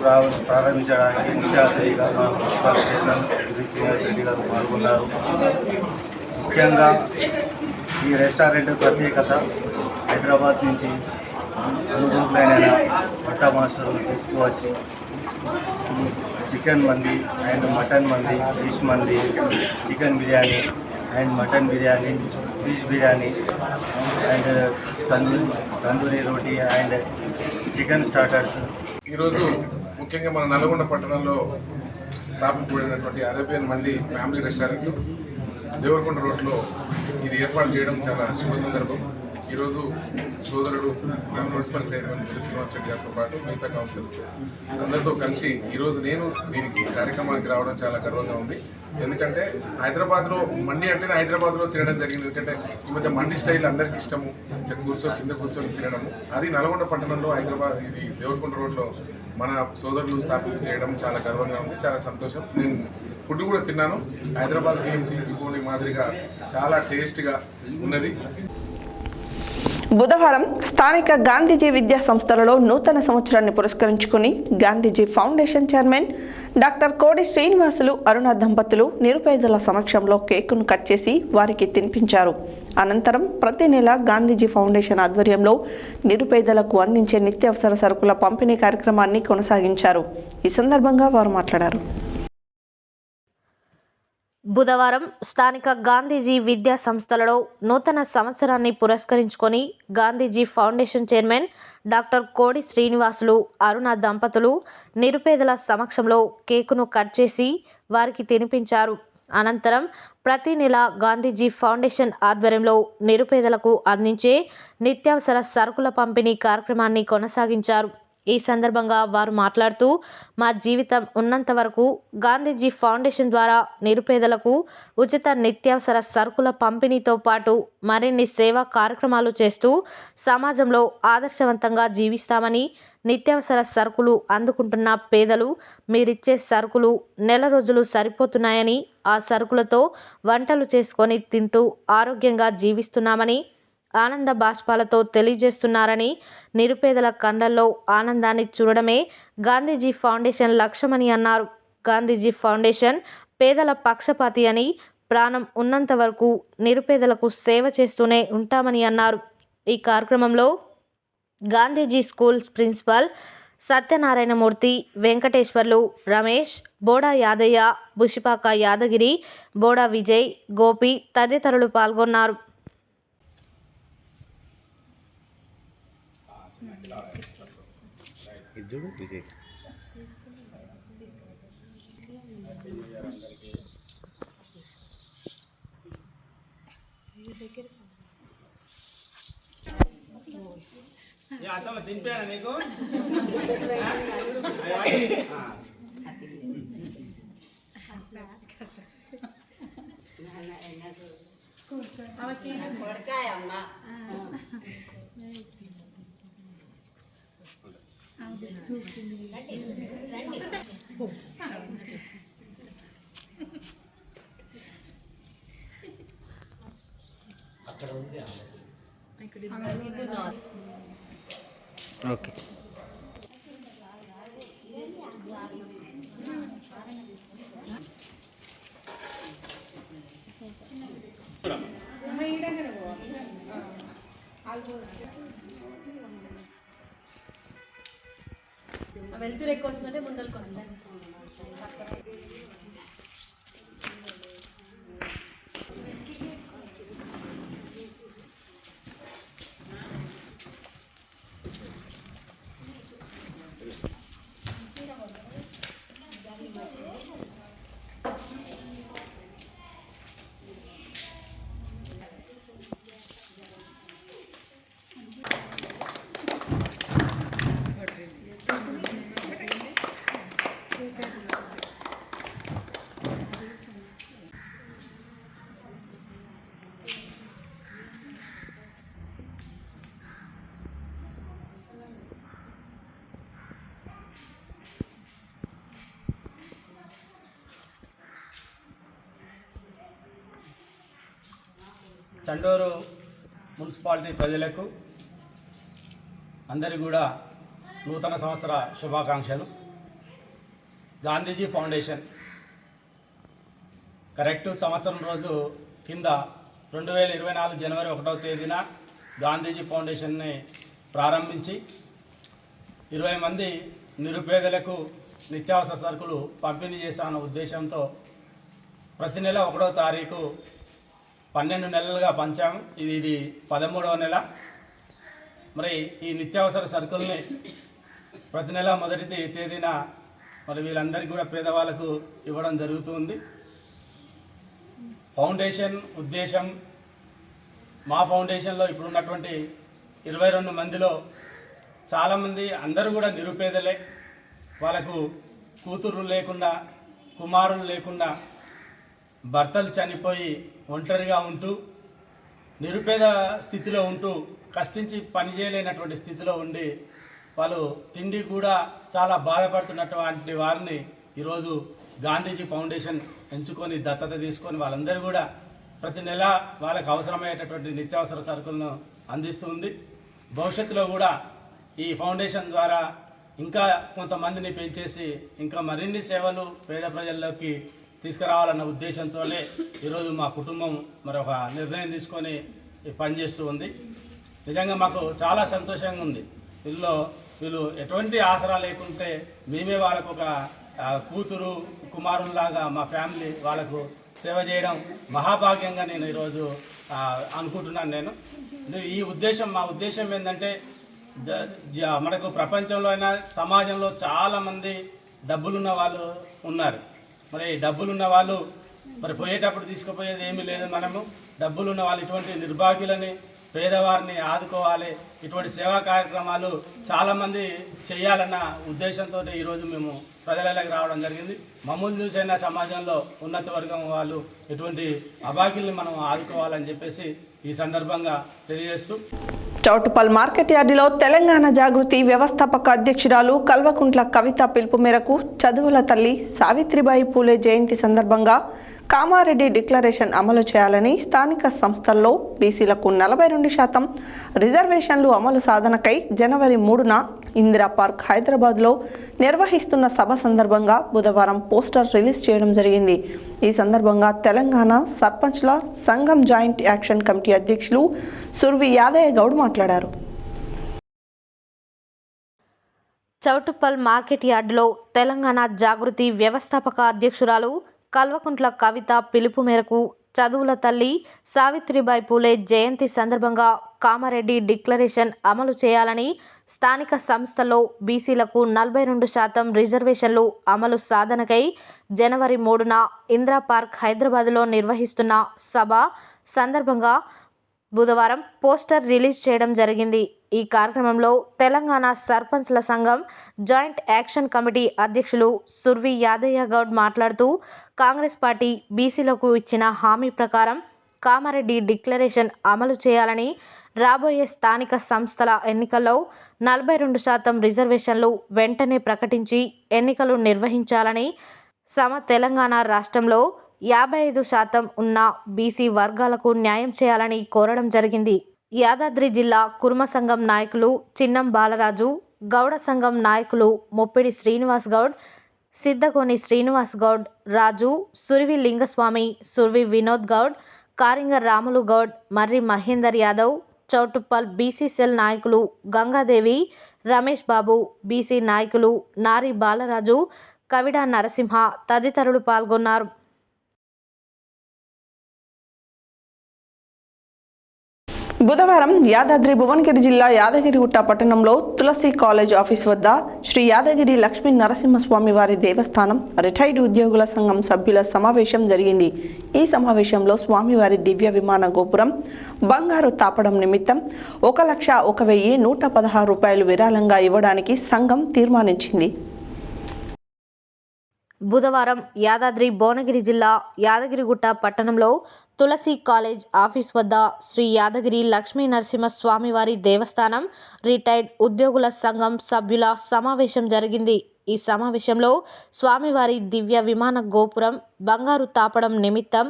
ప్రారంభించడానికి ముఖ్య అతిథిగా మా మున్సిపల్ చైర్మన్ శ్రీనివాస్ రెడ్డి గారు పాల్గొన్నారు. ముఖ్యంగా ఈ రెస్టారెంట్ ప్రత్యేకత హైదరాబాద్ నుంచి అనుభవమైన వంట మాస్టర్లు తీసుకువచ్చి చికెన్ మంది and mutton mandi, fish mandi, chicken biryani and mutton biryani, fish biryani and tandoori roti and chicken starters. ఈరోజు ముఖ్యంగా మన నల్గొండ పట్టణంలో స్థాపించబడినటువంటి Arabian mandi family restaurant Devarakonda రోడ్లో ఇది ఏర్పాటు చేయడం చాలా శుభ సందర్భం. ఈరోజు సోదరుడు మున్సిపల్ చైర్మన్ శ్రీనివాస్ రెడ్డి గారితో పాటు మిగతా కౌన్సిల్ అందరితో కలిసి ఈరోజు నేను దీనికి కార్యక్రమానికి రావడం చాలా గర్వంగా ఉంది. ఎందుకంటే హైదరాబాద్లో మండి అంటేనే హైదరాబాద్లో తినడం జరిగింది. ఎందుకంటే ఈ మధ్య మండి స్టైల్ అందరికీ ఇష్టము, కింద కూర్చొని తినడము. అది నల్గొండ పట్టణంలో హైదరాబాద్ ఇది దేవరకొండ రోడ్లో మన సోదరులు స్థాపన చేయడం చాలా గర్వంగా ఉంది, చాలా సంతోషం. నేను ఫుడ్ కూడా తిన్నాను. హైదరాబాద్కి ఏం తీసుకోని మాదిరిగా చాలా టేస్ట్గా ఉన్నది. బుధవారం స్థానిక గాంధీజీ విద్యా సంస్థలలో నూతన సంవత్సరాన్ని పురస్కరించుకుని గాంధీజీ ఫౌండేషన్ చైర్మన్ డాక్టర్ కోడి శ్రీనివాసులు, అరుణ దంపతులు నిరుపేదల సమక్షంలో కేకును కట్ చేసి వారికి తినిపించారు. అనంతరం ప్రతి నెల గాంధీజీ ఫౌండేషన్ ఆధ్వర్యంలో నిరుపేదలకు అందించే నిత్యావసర సరుకుల పంపిణీ కార్యక్రమాన్ని కొనసాగించారు. ఈ సందర్భంగా వారు మాట్లాడారు. బుధవారం స్థానిక గాంధీజీ విద్యా సంస్థలలో నూతన సంవత్సరాన్ని పురస్కరించుకొని గాంధీజీ ఫౌండేషన్ చైర్మన్ డాక్టర్ కోడి శ్రీనివాసులు, అరుణ దంపతులు నిరుపేదల సమక్షంలో కేకును కట్ చేసి వారికి తినిపించారు. అనంతరం ప్రతి నెల గాంధీజీ ఫౌండేషన్ ఆధ్వర్యంలో నిరుపేదలకు అందించే నిత్యావసర సరుకుల పంపిణీ కార్యక్రమాన్ని కొనసాగించారు. ఈ సందర్భంగా వారు మాట్లాడుతూ, మా జీవితం ఉన్నంత వరకు గాంధీజీ ఫౌండేషన్ ద్వారా నిరుపేదలకు ఉచిత నిత్యావసర సరుకుల పంపిణీతో పాటు మరిన్ని సేవా కార్యక్రమాలు చేస్తూ సమాజంలో ఆదర్శవంతంగా జీవిస్తామని, నిత్యావసర సరుకులు అందుకుంటున్న పేదలు మీరిచ్చే సరుకులు నెల రోజులు సరిపోతున్నాయని, ఆ సరుకులతో వంటలు చేసుకొని తింటూ ఆరోగ్యంగా జీవిస్తున్నామని ఆనంద బాష్పాలతో తెలియజేస్తున్నారని, నిరుపేదల కళ్ళల్లో ఆనందాన్ని చూడడమే గాంధీజీ ఫౌండేషన్ లక్ష్యమని అన్నారు. గాంధీజీ ఫౌండేషన్ పేదల పక్షపాతి అని, ప్రాణం ఉన్నంత వరకు నిరుపేదలకు సేవ చేస్తూనే ఉంటామని అన్నారు. ఈ కార్యక్రమంలో గాంధీజీ స్కూల్ ప్రిన్సిపాల్ సత్యనారాయణమూర్తి, వెంకటేశ్వర్లు, రమేష్, బోడా యాదయ్య, బుషిపాక యాదగిరి, బోడా విజయ్, గోపి తదితరులు పాల్గొన్నారు. తినిపోయాను నీకు ఓకే. వెళ్తురు ఎక్కువ వస్తుందంటే ముందరికి వస్తాం. చండూరు మున్సిపాలిటీ ప్రజలకు అందరికీ కూడా నూతన సంవత్సర శుభాకాంక్షలు. గాంధీజీ ఫౌండేషన్ కరెక్ట్ సంవత్సరం రోజు కింద 2024 జనవరి 1వ తేదీన గాంధీజీ ఫౌండేషన్ని ప్రారంభించి 20 మంది నిరుపేదలకు నిత్యావసర సరుకులు పంపిణీ చేశామన్న ఉద్దేశంతో ప్రతి నెల 1వ తారీఖు 12 నెలలుగా పంచాము. ఇది 13వ నెల. మరి ఈ నిత్యావసర సరుకుల్ని ప్రతి నెల మొదటి తేదీన మరి వీళ్ళందరికీ కూడా పేదవాళ్ళకు ఇవ్వడం జరుగుతుంది. ఫౌండేషన్ ఉద్దేశం, మా ఫౌండేషన్లో ఇప్పుడు ఉన్నటువంటి 22 మందిలో చాలామంది అందరూ కూడా నిరుపేదలే. వాళ్ళకు కూతురు లేకుండా, కుమారులు లేకుండా, భర్తలు చనిపోయి ఒంటరిగా ఉంటూ నిరుపేద స్థితిలో ఉంటూ కష్టించి పని చేయలేనటువంటి స్థితిలో ఉండి వాళ్ళు తిండి కూడా చాలా బాధపడుతున్నటువంటి వారిని ఈరోజు గాంధీజీ ఫౌండేషన్ ఎంచుకొని దత్తత తీసుకొని వాళ్ళందరూ కూడా ప్రతి నెల వాళ్ళకు అవసరమయ్యేటటువంటి నిత్యావసర సరుకులను అందిస్తుంది. భవిష్యత్తులో కూడా ఈ ఫౌండేషన్ ద్వారా ఇంకా కొంతమందిని పెంచేసి ఇంకా మరిన్ని సేవలు పేద ప్రజల్లోకి తీసుకురావాలన్న ఉద్దేశంతోనే ఈరోజు మా కుటుంబం మరొక నిర్ణయం తీసుకొని పనిచేస్తూ ఉంది. నిజంగా మాకు చాలా సంతోషంగా ఉంది. వీళ్ళు ఎటువంటి ఆసరా లేకుంటే మేమే వాళ్ళకు ఒక కూతురు కుమారులాగా మా ఫ్యామిలీ వాళ్ళకు సేవ చేయడం మహాభాగ్యంగా నేను ఈరోజు అనుకుంటున్నాను. ఈ ఉద్దేశం, మా ఉద్దేశం ఏంటంటే మనకు ప్రపంచంలో అయినా సమాజంలో చాలామంది డబ్బులున్న వాళ్ళు ఉన్నారు. మరి డబ్బులున్న వాళ్ళు మరి పోయేటప్పుడు తీసుకుపోయేది ఏమీ లేదు. మనము డబ్బులున్న వాళ్ళు ఇటువంటి నిర్భాగ్యులని, పేదవారిని ఆదుకోవాలి. ఇటువంటి సేవా కార్యక్రమాలు చాలామంది చేయాలన్న ఉద్దేశంతో ఈరోజు మేము ప్రజలలోకి రావడం జరిగింది. మమ్మల్ని చూసైనా సమాజంలో ఉన్నత వర్గం వాళ్ళు ఇటువంటి అభాగ్యుల్ని మనం ఆదుకోవాలని చెప్పేసి ఈ సందర్భంగా తెలియజేస్తూ, చౌటుపల్ మార్కెట్ యార్డులో తెలంగాణ జాగృతి వ్యవస్థాపక అధ్యక్షురాలు కల్వకుంట్ల కవిత పిలుపు మేరకు చదువుల తల్లి సావిత్రిబాయి పూలే జయంతి సందర్భంగా కామారెడ్డి డిక్లరేషన్ అమలు చేయాలని స్థానిక సంస్థల్లో బీసీలకు 42% రిజర్వేషన్లు అమలు సాధనకై జనవరి 3న ఇందిరా పార్క్ హైదరాబాద్లో నిర్వహిస్తున్న సభ సందర్భంగా బుధవారం పోస్టర్ రిలీజ్ చేయడం జరిగింది. ఈ సందర్భంగా తెలంగాణ సర్పంచ్ల సంఘం జాయింట్ యాక్షన్ కమిటీ అధ్యక్షులు సుర్వి యాదయ్య గౌడ్ మాట్లాడారు. చౌటుప్పల్ మార్కెట్ యార్డులో తెలంగాణ జాగృతి వ్యవస్థాపక అధ్యక్షురాలు కల్వకుంట్ల కవిత పిలుపు మేరకు చదువుల తల్లి సావిత్రిబాయి పూలే జయంతి సందర్భంగా కామారెడ్డి డిక్లరేషన్ అమలు చేయాలని స్థానిక సంస్థల్లో బీసీలకు 42% రిజర్వేషన్లు అమలు సాధనకై జనవరి 3న ఇందిరా పార్క్ హైదరాబాద్లో నిర్వహిస్తున్న సభ సందర్భంగా బుధవారం పోస్టర్ రిలీజ్ చేయడం జరిగింది. ఈ కార్యక్రమంలో తెలంగాణ సర్పంచ్ల సంఘం జాయింట్ యాక్షన్ కమిటీ అధ్యక్షులు సుర్వి యాదయ్య గౌడ్ మాట్లాడుతూ, కాంగ్రెస్ పార్టీ బీసీలకు ఇచ్చిన హామీ ప్రకారం కామారెడ్డి డిక్లరేషన్ అమలు చేయాలని, రాబోయే స్థానిక సంస్థల ఎన్నికల్లో 42% రిజర్వేషన్లు వెంటనే ప్రకటించి ఎన్నికలు నిర్వహించాలని తెలంగాణ రాష్ట్రంలో 55% ఉన్న బీసీ వర్గాలకు న్యాయం చేయాలని కోరడం జరిగింది. యాదాద్రి జిల్లా కుర్మ సంఘం నాయకులు చిన్నం బాలరాజు, గౌడ సంఘం నాయకులు ముప్పిడి శ్రీనివాస్ గౌడ్, సిద్ధగోని శ్రీనివాస్ గౌడ్, రాజు, సురివి లింగస్వామి, సురివి వినోద్ గౌడ్, కారింగ రాములు గౌడ్, మర్రి మహేందర్ యాదవ్, చౌటుప్పల్ బీసీ సెల్ నాయకులు గంగాదేవి, రమేష్ బాబు, బీసీ నాయకులు నారి బాలరాజు, కవిడా నరసింహ తదితరులు పాల్గొన్నారు. బుధవారం యాదాద్రి భువనగిరి జిల్లా యాదగిరిగుట్ట పట్టణంలో తులసి కాలేజ్ ఆఫీస్ వద్ద శ్రీ యాదగిరి లక్ష్మీ నరసింహస్వామి వారి దేవస్థానం రిటైర్డ్ ఉద్యోగుల సంఘం సభ్యుల సమావేశం జరిగింది. ఈ సమావేశంలో స్వామివారి దివ్య విమాన గోపురం బంగారు తాపడం నిమిత్తం 1,01,116 రూపాయలు విరాళంగా ఇవ్వడానికి సంఘం తీర్మానించింది. బుధవారం యాదాద్రి భువనగిరి జిల్లా యాదగిరిగుట్ట పట్టణంలో తులసి కాలేజ్ ఆఫీస్ వద్ద శ్రీ యాదగిరి లక్ష్మీ నరసింహస్వామివారి దేవస్థానం రిటైర్డ్ ఉద్యోగుల సంఘం సభ్యుల సమావేశం జరిగింది. ఈ సమావేశంలో స్వామివారి దివ్య విమాన గోపురం బంగారు తాపడం నిమిత్తం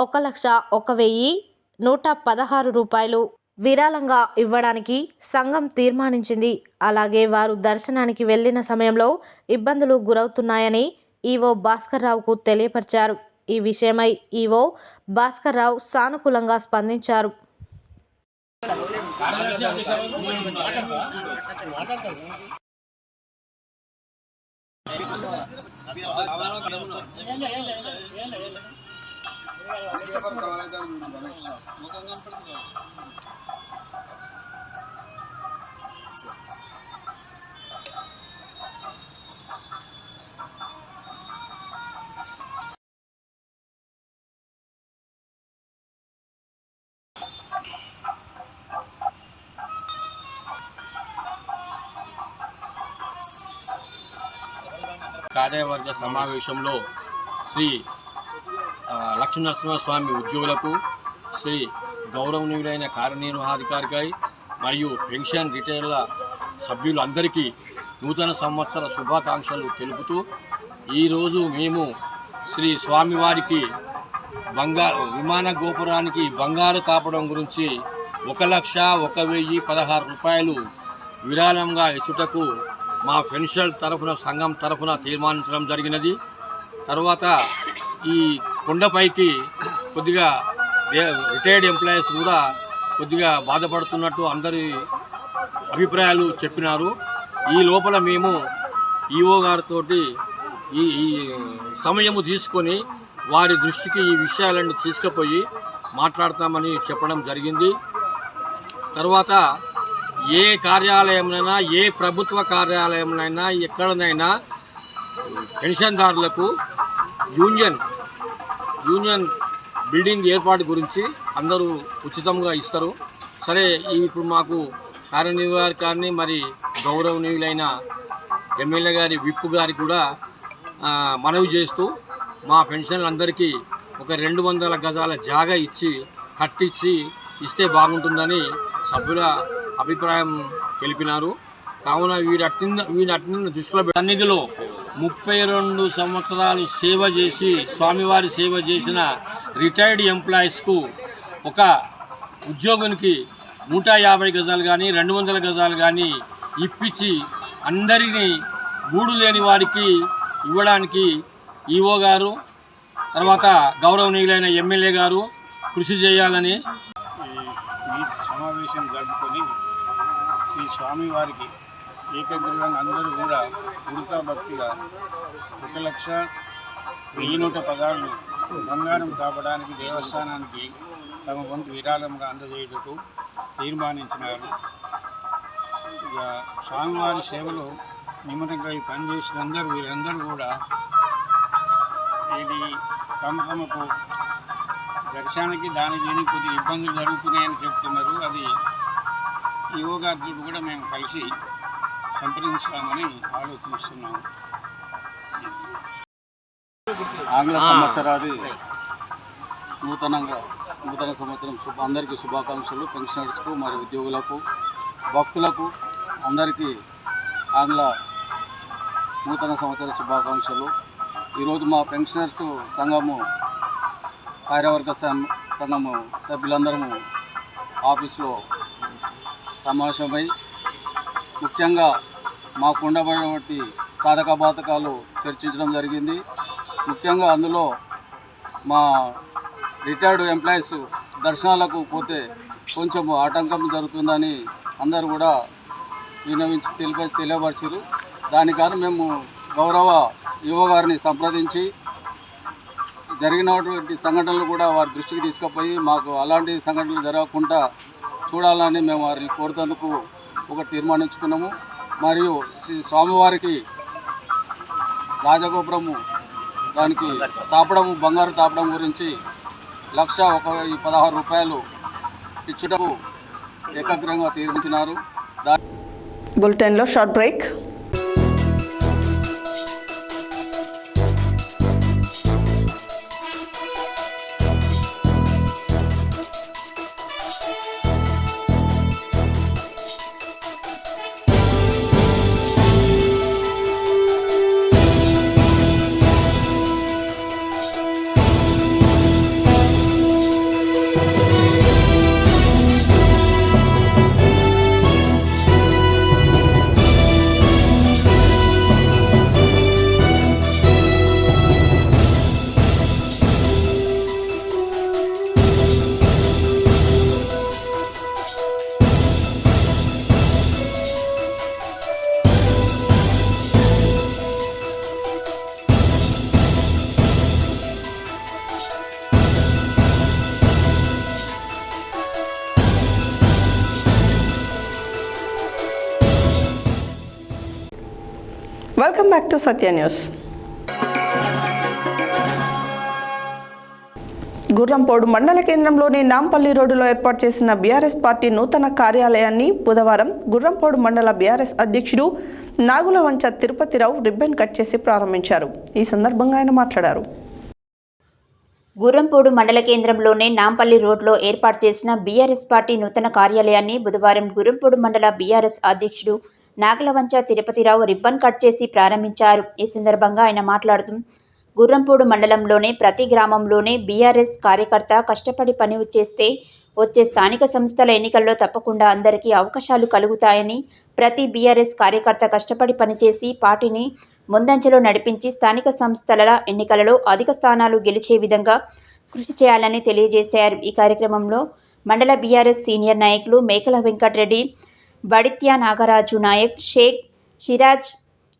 1,01,116 రూపాయలు విరాళంగా ఇవ్వడానికి సంఘం తీర్మానించింది. అలాగే వారు దర్శనానికి వెళ్లిన సమయంలో ఇబ్బందులు గురవుతున్నాయని ఈవో భాస్కర్ రావుకు తెలియపరిచారు. ఈ విషయమై ఈవో భాస్కర్ రావు సానుకూలంగా స్పందించారు. కార్యవర్గ సమావేశంలో శ్రీ లక్ష్మీనరసింహస్వామి ఉద్యోగులకు, శ్రీ గౌరవనీయులైన కార్యనిర్వహణాధికారికి మరియు పెన్షన్ రిటైర్ల సభ్యులందరికీ నూతన సంవత్సర శుభాకాంక్షలు తెలుపుతూ ఈరోజు మేము శ్రీ స్వామివారికి విమాన గోపురానికి బంగారు తాపడం గురించి 1,01,116 రూపాయలు విరాళంగా ఇచ్చుటకు మా పెన్షన్ తరఫున సంఘం తరఫున తీర్మానించడం జరిగినది. తర్వాత ఈ కొండపైకి కొద్దిగా రిటైర్డ్ ఎంప్లాయీస్ కూడా కొద్దిగా బాధపడుతున్నట్టు అందరి అభిప్రాయాలు చెప్పినారు. ఈ లోపల మేము ఈఓ గారితో ఈ సమయము తీసుకొని వారి దృష్టికి ఈ విషయాలన్నీ తీసుకుపోయి మాట్లాడతామని చెప్పడం జరిగింది. తర్వాత ఏ కార్యాలయంలోనైనా, ఏ ప్రభుత్వ కార్యాలయంలోనైనా, ఎక్కడనైనా పెన్షన్దారులకు యూనియన్ బిల్డింగ్ ఏర్పాటు గురించి అందరూ ఉచితంగా ఇస్తారు. సరే, ఇప్పుడు మాకు కార్యనిర్వాహకాన్ని మరి గౌరవనీయులైన ఎమ్మెల్యే గారి విప్ గారికి కూడా మనవి చేస్తూ మా పెన్షన్లందరికీ ఒక 200 గజాల జాగా ఇచ్చి కట్టించి ఇస్తే బాగుంటుందని సభ్యుల అభిప్రాయం తెలిపినారు. కావున వీరట్టిన దృష్టిలో సన్నిధిలో 32 సంవత్సరాలు సేవ చేసి స్వామివారి సేవ చేసిన రిటైర్డ్ ఎంప్లాయీస్కు ఒక ఉద్యోగునికి 150 గజాలు కానీ 200 గజాలు కానీ ఇప్పించి అందరినీ గూడు లేని వారికి ఇవ్వడానికి ఈఓ గారు, తర్వాత గౌరవనీయులైన ఎమ్మెల్యే గారు కృషి చేయాలని ఈ సమావేశం జరుపుకొని శ్రీ స్వామివారికి ఏకగ్రీవంగా అందరూ కూడా ఉడతా భక్తిగా 1,01,116 బంగారం కాపడానికి దేవస్థానానికి తమ వంతు విరాళంగా అందజేయుటకు తీర్మానించినారు. ఇక స్వామివారి సేవలో నిమ్మరంగా ఈ పనిచేసిన వీరందరూ కూడా ఇది తమకు దర్శనానికి దీనికి కొద్దిగా ఇబ్బందులు జరుగుతున్నాయని చెప్తున్నారు. అది యోగాతో కూడా మేము కలిసి సంప్రదించామని ఆలోచిస్తున్నాము. ఆంగ్ల సంవత్సరాది నూతన సంవత్సరం అందరికీ శుభాకాంక్షలు. పెన్షనర్స్కు మరియు ఉద్యోగులకు, భక్తులకు అందరికీ ఆంగ్ల నూతన సంవత్సర శుభాకాంక్షలు. ఈరోజు మా పెన్షనర్స్ సంఘము కార్యవర్గ సంఘము సభ్యులందరము ఆఫీస్లో సమావేశమై ముఖ్యంగా మాకు ఉండబడినటువంటి సాధక బాధకాలు చర్చించడం జరిగింది. ముఖ్యంగా అందులో మా రిటైర్డ్ ఎంప్లాయీస్ దర్శనాలకు పోతే కొంచెం ఆటంకం జరుగుతుందని అందరూ కూడా విన్నవించి తెలియపరిచారు. దాని కారణం మేము గౌరవ ఈవో గారిని సంప్రదించి జరిగినటువంటి సంఘటనలు కూడా వారి దృష్టికి తీసుకుపోయి మాకు అలాంటి సంఘటనలు జరగకుండా చూడాలని మేము వారిని కోరుతందుకు ఒక తీర్మానించుకున్నాము. మరియు శ్రీ స్వామివారికి రాజగోపురము దానికి తాపడము బంగారు తాపడం గురించి 1,16,000 రూపాయలు ఇచ్చుటకు ఏకాగ్రంగా తీర్మానించినారు. బులెటిన్లో short break. Welcome back to Satya news. Gurrampodu మండల కేంద్రంలోని నాంపల్లి రోడ్డులో ఏర్పాటు చేసిన బీఆర్ఎస్ పార్టీ నూతన కార్యాలయాన్ని బుధవారం గుర్రంపోడు మండల బీఆర్ఎస్ అధ్యక్షుడు నాగులవంచ తిరుపతిరావు రిబ్బన్ కట్ చేసి ప్రారంభించారు. ఈ సందర్భంగా ఆయన మాట్లాడారు. గుర్రంపోడు మండల కేంద్రంలోని నాంపల్లి రోడ్లో ఏర్పాటు చేసిన బీఆర్ఎస్ పార్టీ నూతన కార్యాలయాన్ని బుధవారం గుర్రంపోడు మండల బీఆర్ఎస్ అధ్యక్షుడు నాగులవంచ తిరుపతిరావు రిబ్బన్ కట్ చేసి ప్రారంభించారు. ఈ సందర్భంగా ఆయన మాట్లాడుతూ గుర్రంపోడు మండలంలోనే ప్రతి గ్రామంలోనే బీఆర్ఎస్ కార్యకర్త కష్టపడి పని చేస్తే వచ్చే స్థానిక సంస్థల ఎన్నికల్లో తప్పకుండా అందరికీ అవకాశాలు కలుగుతాయని, ప్రతి బీఆర్ఎస్ కార్యకర్త కష్టపడి పనిచేసి పార్టీని ముందంజలో నడిపించి స్థానిక సంస్థల ఎన్నికలలో అధిక స్థానాలు గెలిచే విధంగా కృషి చేయాలని తెలియజేశారు. ఈ కార్యక్రమంలో మండల బీఆర్ఎస్ సీనియర్ నాయకులు మేకల వెంకటరెడ్డి, బడిత్యా నాగరాజు నాయక్, షేక్ సిరాజ్,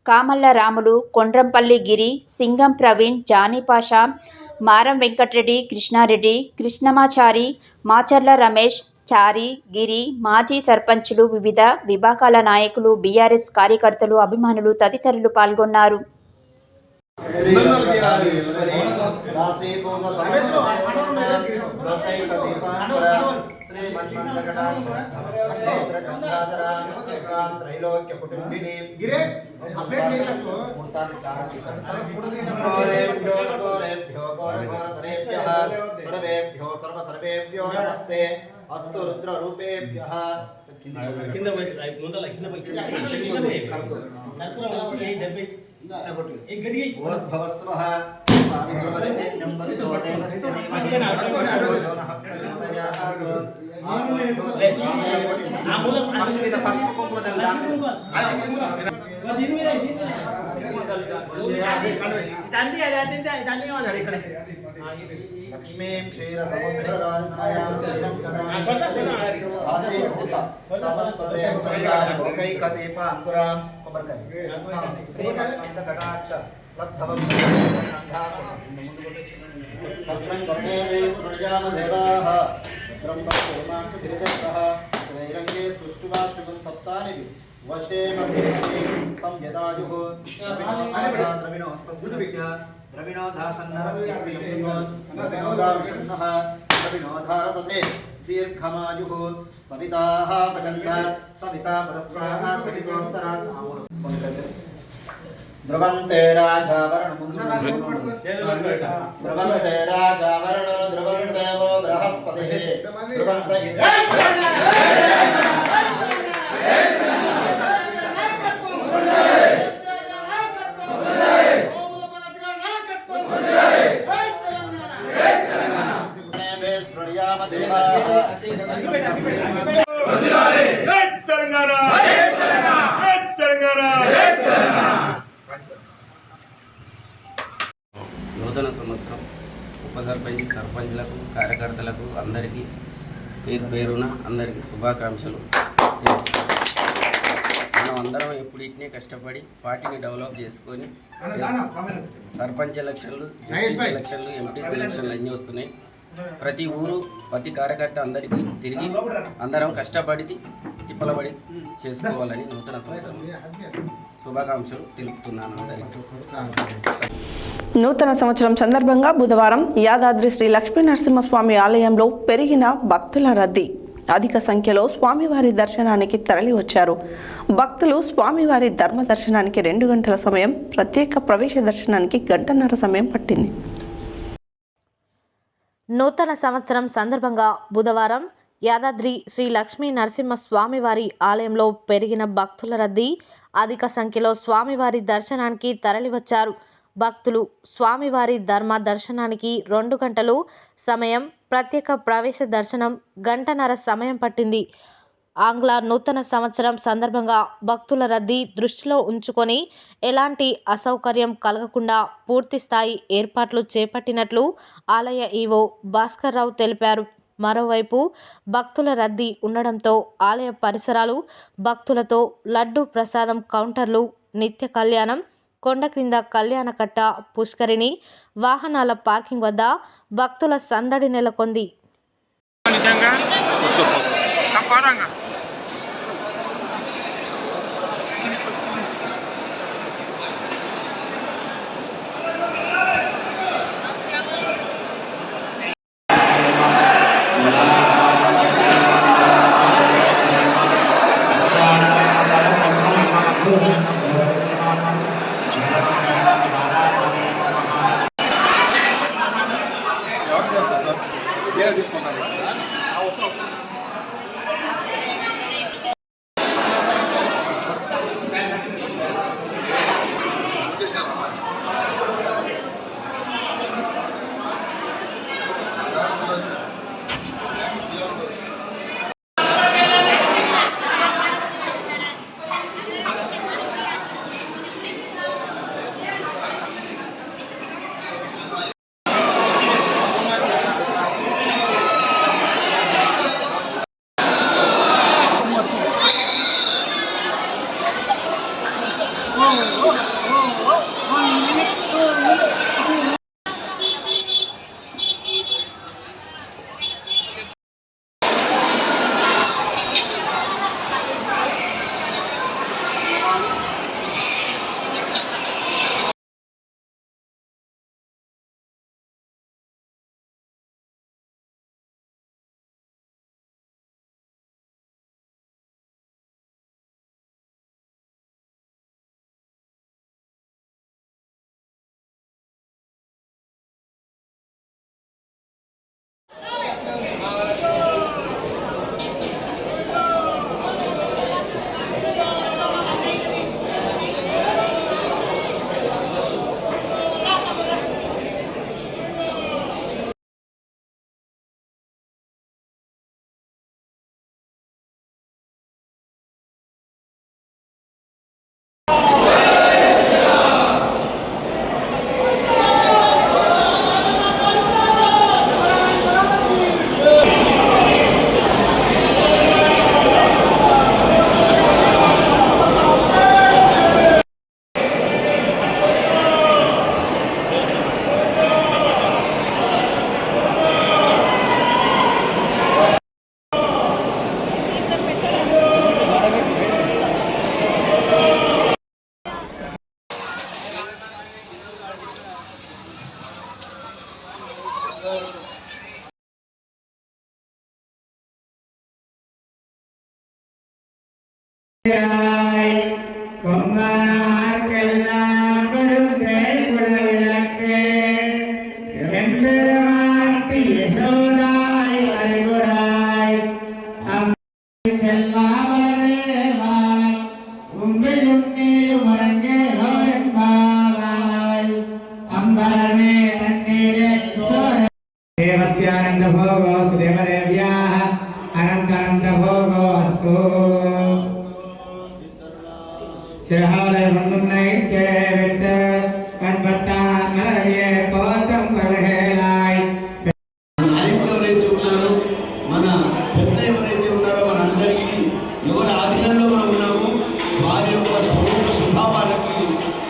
కామల్ల రాములు, కొండ్రంపల్లి గిరి, సింగం ప్రవీణ్, జానీపాషా, మారం వెంకటరెడ్డి, కృష్ణారెడ్డి, కృష్ణమాచారి, మాచర్ల రమేష్, చారి, గిరి, మాజీ సర్పంచులు, వివిధ విభాగాల నాయకులు, బీఆర్ఎస్ కార్యకర్తలు, అభిమానులు తదితరులు పాల్గొన్నారు. సర్వేభ్యో నమస్తే అస్తు రుద్ర రూపేభ్యః భవస్వః లక్ష్మీ క్షీర సముద్రరాజైకదీప అంకురాం కటాక్ష భద్రం కర్ణేవే సృజామ దేవాః బ్రహ్మోమాక్షిరిదత్తః శ్రీరంగే సృష్టివాష్టికం సప్తాని వశే మధ్యే తం యదాయుః ద్రవిణో హస్తస్య ద్రవిణోధాసన్నరస్య ద్రవిణోదాంశన్నః ద్రవిణోధారసతే దీర్ఘమాయుః సవితాః పచంత సవితా పరస్పరః సవితోత్తరాత్ ధ్రువంతే రాజావరణో ధ్రువందేవో బృహస్పతిః ధ్రువంత నూతన సంవత్సరం ఉప సర్పంచ్ సర్పంచ్లకు కార్యకర్తలకు అందరికీ పేరు పేరున అందరికీ శుభాకాంక్షలు. మనం అందరం ఎప్పుడు ఇట్నే కష్టపడి పార్టీని డెవలప్ చేసుకొని సర్పంచ్ ఎలక్షన్లు, ఎలక్షన్లు, ఎంపీసీ ఎలక్షన్లు అన్నీ వస్తున్నాయి. ప్రతి ఊరు ప్రతి కార్యకర్త అందరికీ తిరిగి అందరం కష్టపడి తిప్పలబడి చేసుకోవాలని నూతన సంవత్సరం శుభాకాంక్షలు తెలుపుతున్నాను అందరికీ. నూతన సంవత్సరం సందర్భంగా బుధవారం యాదాద్రి శ్రీ లక్ష్మీ నరసింహస్వామి ఆలయంలో పెరిగిన భక్తుల రద్దీ. అధిక సంఖ్యలో స్వామివారి దర్శనానికి తరలి వచ్చారు. భక్తులు స్వామివారి ధర్మ దర్శనానికి 2 గంటల సమయం, ప్రత్యేక ప్రవేశ దర్శనానికి 1.5 గంటల సమయం పట్టింది. నూతన సంవత్సరం సందర్భంగా బుధవారం యాదాద్రి శ్రీ లక్ష్మీ నరసింహస్వామివారి ఆలయంలో పెరిగిన భక్తుల రద్దీ. అధిక సంఖ్యలో స్వామివారి దర్శనానికి తరలివచ్చారు. భక్తులు స్వామివారి ధర్మ దర్శనానికి 2 గంటలు సమయం, ప్రత్యేక ప్రవేశ దర్శనం 1.5 గంటల సమయం పట్టింది. ఆంగ్ల నూతన సంవత్సరం సందర్భంగా భక్తుల రద్దీ దృష్టిలో ఉంచుకొని ఎలాంటి అసౌకర్యం కలగకుండా పూర్తి స్థాయి ఏర్పాట్లు చేపట్టినట్లు ఆలయ ఈవో భాస్కర్ రావు తెలిపారు. మరోవైపు భక్తుల రద్దీ ఉండడంతో ఆలయ పరిసరాలు భక్తులతో లడ్డు ప్రసాదం కౌంటర్లు, నిత్య కళ్యాణం, కొండ క్రింద కళ్యాణకట్ట, పుష్కరిణి, వాహనాల పార్కింగ్ వద్ద భక్తుల సందడి నెలకొంది. ఎవరైతే ఉన్నారో మన పెద్ద ఎవరైతే ఉన్నారో మనందరికీ ఎవరి ఆధీనంలో మనం ఉన్నామో వారి యొక్క స్వరూప స్వభావాలకి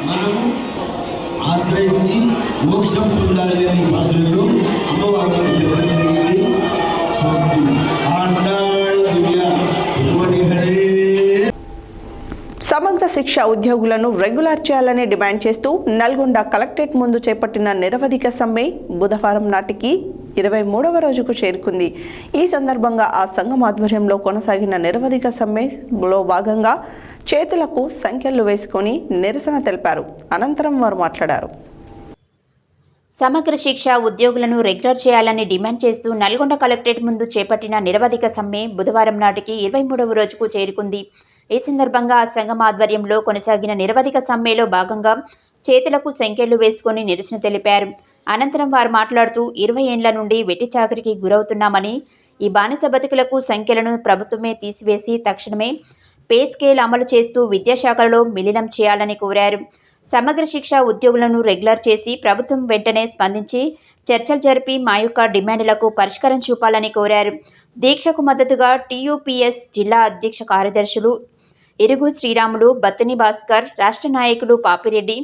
మనము ఆశ్రయించి మోక్షం పొందాలి అని భాషలో అమ్మవారు మనకి చెప్పడం జరిగింది. స్వస్తి ఆండాళ్ దివ్య గురువడిగళే. సమగ్ర శిక్ష ఉద్యోగులను రెగ్యులర్ చేయాలని డిమాండ్ చేస్తూ నల్గొండ కలెక్టరేట్ ముందు చేపట్టిన నిరవధిక సమ్మె బుధవారం నాటికి 23వ రోజుకు చేరుకుంది. ఈ సందర్భంగా ఆ సంఘం ఆధ్వర్యంలో కొనసాగిన నిరవధిక సమ్మెలో భాగంగా చేతులకు సంఖ్యలు వేసుకొని నిరసన తెలిపారు. అనంతరం వారు మాట్లాడారు. సమగ్ర శిక్ష ఉద్యోగులను రెగ్యులర్ చేయాలని డిమాండ్ చేస్తూ నల్గొండ కలెక్టరేట్ ముందు చేపట్టిన నిరవధిక సమ్మె బుధవారం నాటికి 23వ రోజుకు చేరుకుంది. ఈ సందర్భంగా ఆ సంఘం ఆధ్వర్యంలో కొనసాగిన నిరవధిక సమ్మెలో భాగంగా చేతులకు సంఖ్యలు వేసుకొని నిరసన తెలిపారు. అనంతరం వారు మాట్లాడుతూ 20 ఏండ్ల నుండి వెట్టి చాకరికి గురవుతున్నామని, ఈ బానిస బతుకులకు సంఖ్యలను ప్రభుత్వమే తీసివేసి తక్షణమే పే స్కేల్ అమలు చేస్తూ విద్యాశాఖలో విలీనం చేయాలని కోరారు. సమగ్ర శిక్ష ఉద్యోగులను రెగ్యులర్ చేసి ప్రభుత్వం వెంటనే స్పందించి చర్చలు జరిపి మా యొక్క డిమాండ్లకు పరిష్కారం చూపాలని కోరారు. దీక్షకు మద్దతుగా TUPS జిల్లా అధ్యక్ష కార్యదర్శులు ఇరుగు శ్రీరాములు, బత్తిని భాస్కర్, రాష్ట్ర నాయకులు పాపిరెడ్డి,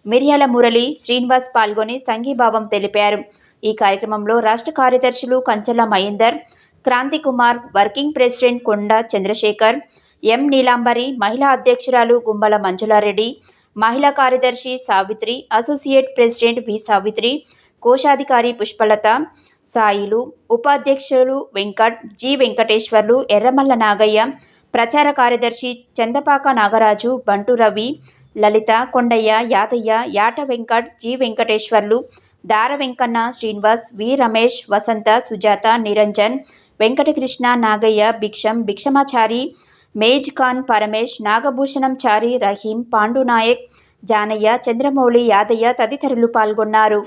మిర్యాల మురళి, శ్రీనివాస్ పాల్గొని సంఘీభావం తెలిపారు. ఈ కార్యక్రమంలో రాష్ట్ర కార్యదర్శులు కంచల మహేందర్, క్రాంతి కుమార్, వర్కింగ్ ప్రెసిడెంట్ కొండ చంద్రశేఖర్, ఎం నీలాంబరి, మహిళా అధ్యక్షురాలు గుంబల మంజులారెడ్డి, మహిళా కార్యదర్శి సావిత్రి, అసోసియేట్ ప్రెసిడెంట్ వి సావిత్రి, కోశాధికారి పుష్పలత, సాయిలు, ఉపాధ్యక్షులు వెంకట్, జి వెంకటేశ్వర్లు, ఎర్రమల్ల నాగయ్య, ప్రచార కార్యదర్శి చందపాక నాగరాజు, బంటు రవి, లలిత, కొండయ్య, యాదయ్య, యాట వెంకట్, జి వెంకటేశ్వర్లు, దార వెంకన్న, శ్రీనివాస్, వి రమేష్, వసంత, సుజాత, నిరంజన్, వెంకటకృష్ణ, నాగయ్య, భిక్షమాచారి, మేజ్ ఖాన్, పరమేష్, నాగభూషణం చారి, రహీం, పాండునాయక్, జానయ్య, చంద్రమౌళి, యాదయ్య తదితరులు పాల్గొన్నారు.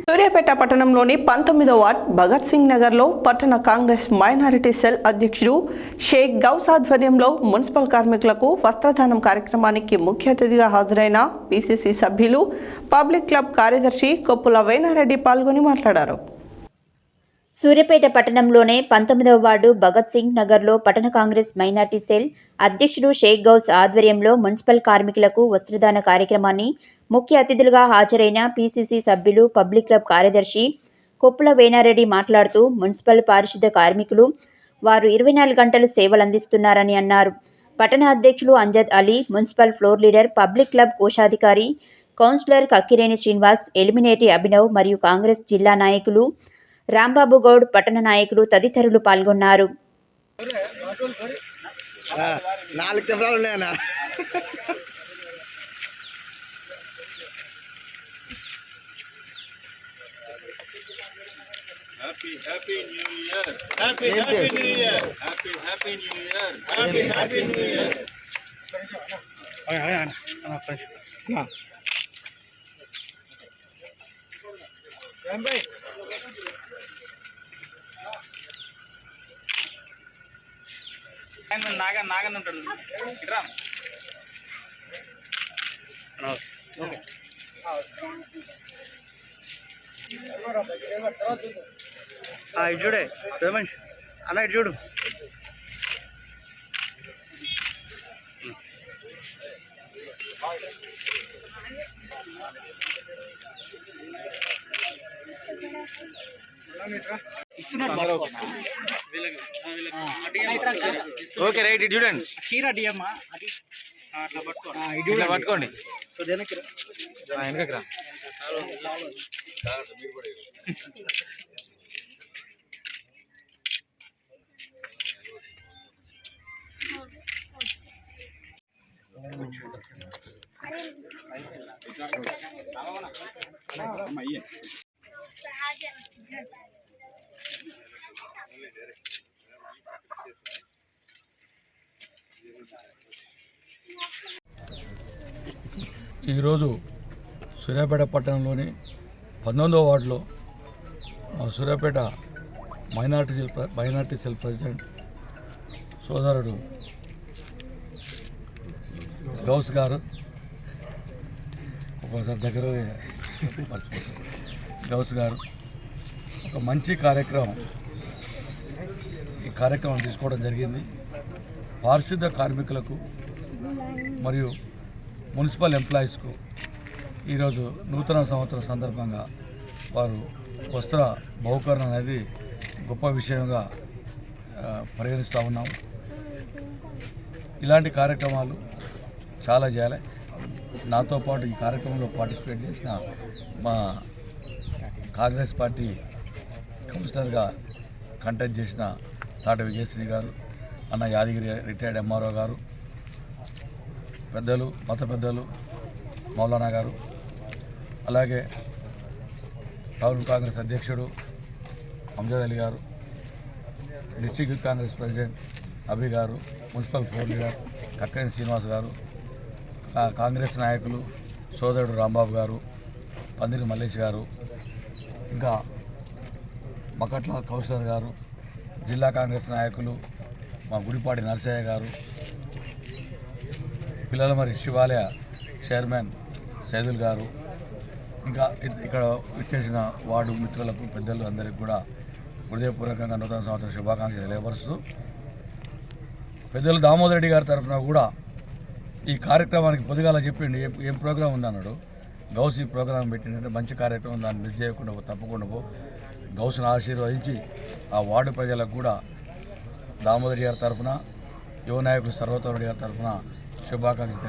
సూర్యాపేట పట్టణంలోని 19వ వార్డ్ భగత్ సింగ్ నగర్లో పట్టణ కాంగ్రెస్ మైనారిటీ సెల్ అధ్యక్షుడు షేక్ గౌస్ ఆధ్వర్యంలో మున్సిపల్ కార్మికులకు వస్త్రదానం కార్యక్రమానికి ముఖ్య అతిథిగా హాజరైన PCC సభ్యులు, పబ్లిక్ క్లబ్ కార్యదర్శి కొప్పుల వేనారెడ్డి పాల్గొని మాట్లాడారు. సూర్యాపేట పట్టణంలోనే 19వ వార్డు భగత్ సింగ్ నగర్లో పట్టణ కాంగ్రెస్ మైనార్టీ సెల్ అధ్యక్షుడు షేక్ గౌస్ ఆధ్వర్యంలో మున్సిపల్ కార్మికులకు వస్త్రదాన కార్యక్రమాన్ని ముఖ్య అతిథులుగా హాజరైన పీసీసీ సభ్యులు పబ్లిక్ క్లబ్ కార్యదర్శి కొప్పుల వేనారెడ్డి మాట్లాడుతూ మున్సిపల్ పారిశుద్ధ కార్మికులు వారు 24 గంటలు సేవలందిస్తున్నారని అన్నారు. పట్టణ అధ్యక్షులు Amjad Ali, municipal floor leader, public club కోశాధికారి, కౌన్సిలర్ కక్కిరేని శ్రీనివాస్, ఎలిమినేటి అభినవ్ మరియు కాంగ్రెస్ జిల్లా నాయకులు రాంబాబు గౌడ్, పట్టణ నాయకులు తదితరులు పాల్గొన్నారు. Happy New Year. Happy New Year. Happy New Year. Happy New Year. నాగన్ ఉంటాడు ఇట్రా. ఇటు చూడే రమేష్ అన్న, ఇటు చూడు. ఓకే రైట్, ఇటు చూడండి. కీరా డియమ్మా అట్లా పట్టుకోండి. వెనకకి రా. ఈరోజు సూర్యాపేట పట్టణంలోని 19వ వార్డులో మా సూర్యాపేట మైనార్టీ సెల్ ప్రెసిడెంట్ సోదరుడు గౌస్ గారు, ఒకసారి దగ్గర మర్చిపోతారు, గౌస్ గారు ఒక మంచి ఈ కార్యక్రమం తీసుకోవడం జరిగింది. పారిశుద్ధ కార్మికులకు మరియు మున్సిపల్ ఎంప్లాయీస్కు ఈరోజు నూతన సంవత్సరం సందర్భంగా వారు వస్త్ర బహుకరణ అనేది గొప్ప విషయంగా పరిగణిస్తూ ఉన్నాము. ఇలాంటి కార్యక్రమాలు చాలా చేయాలి. నాతో పాటు ఈ కార్యక్రమంలో పార్టిసిపేట్ చేసిన మా కాంగ్రెస్ పార్టీ కౌన్సిలర్గా కంటెస్ట్ చేసిన తాట విజయశ్రీ గారు, అన్న యాదగిరి రిటైర్డ్ ఎంఆర్ఓ గారు, పెద్దలు, మత పెద్దలు మౌలానా గారు, అలాగే టౌన్ కాంగ్రెస్ అధ్యక్షుడు అంజద్ అలీ గారు, డిస్ట్రిక్ట్ కాంగ్రెస్ ప్రెసిడెంట్ అభి గారు, municipal floor leader Kakkireni Srinivas గారు, కాంగ్రెస్ నాయకులు సోదరుడు రాంబాబు గారు, పందిరి మల్లేష్ గారు, ఇంకా మకట్ల కౌన్సిలర్ గారు, జిల్లా కాంగ్రెస్ నాయకులు మా గుడిపాటి నరసయ్య గారు, పిల్లల మరి శివాలయ చైర్మన్ సైదుల్ గారు, ఇంకా ఇక్కడ వచ్చేసిన వార్డు మిత్రులకు, పెద్దలు అందరికీ కూడా హృదయపూర్వకంగా నూతన సంవత్సర శుభాకాంక్షలు తెలియపరుస్తూ, పెద్దలు దామోదర్ రెడ్డి గారి తరఫున కూడా ఈ కార్యక్రమానికి పొద్దుగాల చెప్పిండి ఏం ప్రోగ్రాం ఉందన్నాడు. గౌస్ ఈ ప్రోగ్రాం పెట్టిందంటే మంచి కార్యక్రమం, దాన్ని మిస్ చేయకుండా తప్పకుండా గౌస్ను ఆశీర్వదించి ఆ వార్డు ప్రజలకు కూడా దామోదర్ గారి తరఫున, యువ నాయకులు సర్వోత్తమ రెడ్డి గారి తరఫున శుభాకాంక్షలు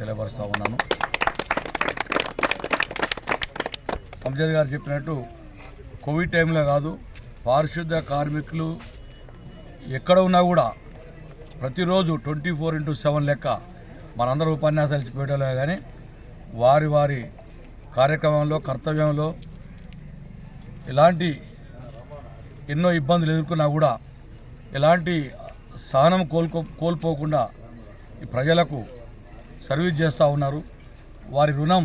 తెలియపరుస్తూ ఉన్నాను. అంజద్ గారు చెప్పినట్టు కోవిడ్ టైంలో కాదు, పారిశుద్ధ కార్మికులు ఎక్కడ ఉన్నా కూడా ప్రతిరోజు 24/7 లెక్క మనందరూ ఉపన్యాసాలు ఇచ్చిపోయడంలో కానీ వారి వారి కార్యక్రమంలో, కర్తవ్యంలో ఎలాంటి ఎన్నో ఇబ్బందులు ఎదుర్కొన్నా కూడా ఎలాంటి సహనం కోల్పోకుండా ఈ ప్రజలకు సర్వీస్ చేస్తూ ఉన్నారు. వారి రుణం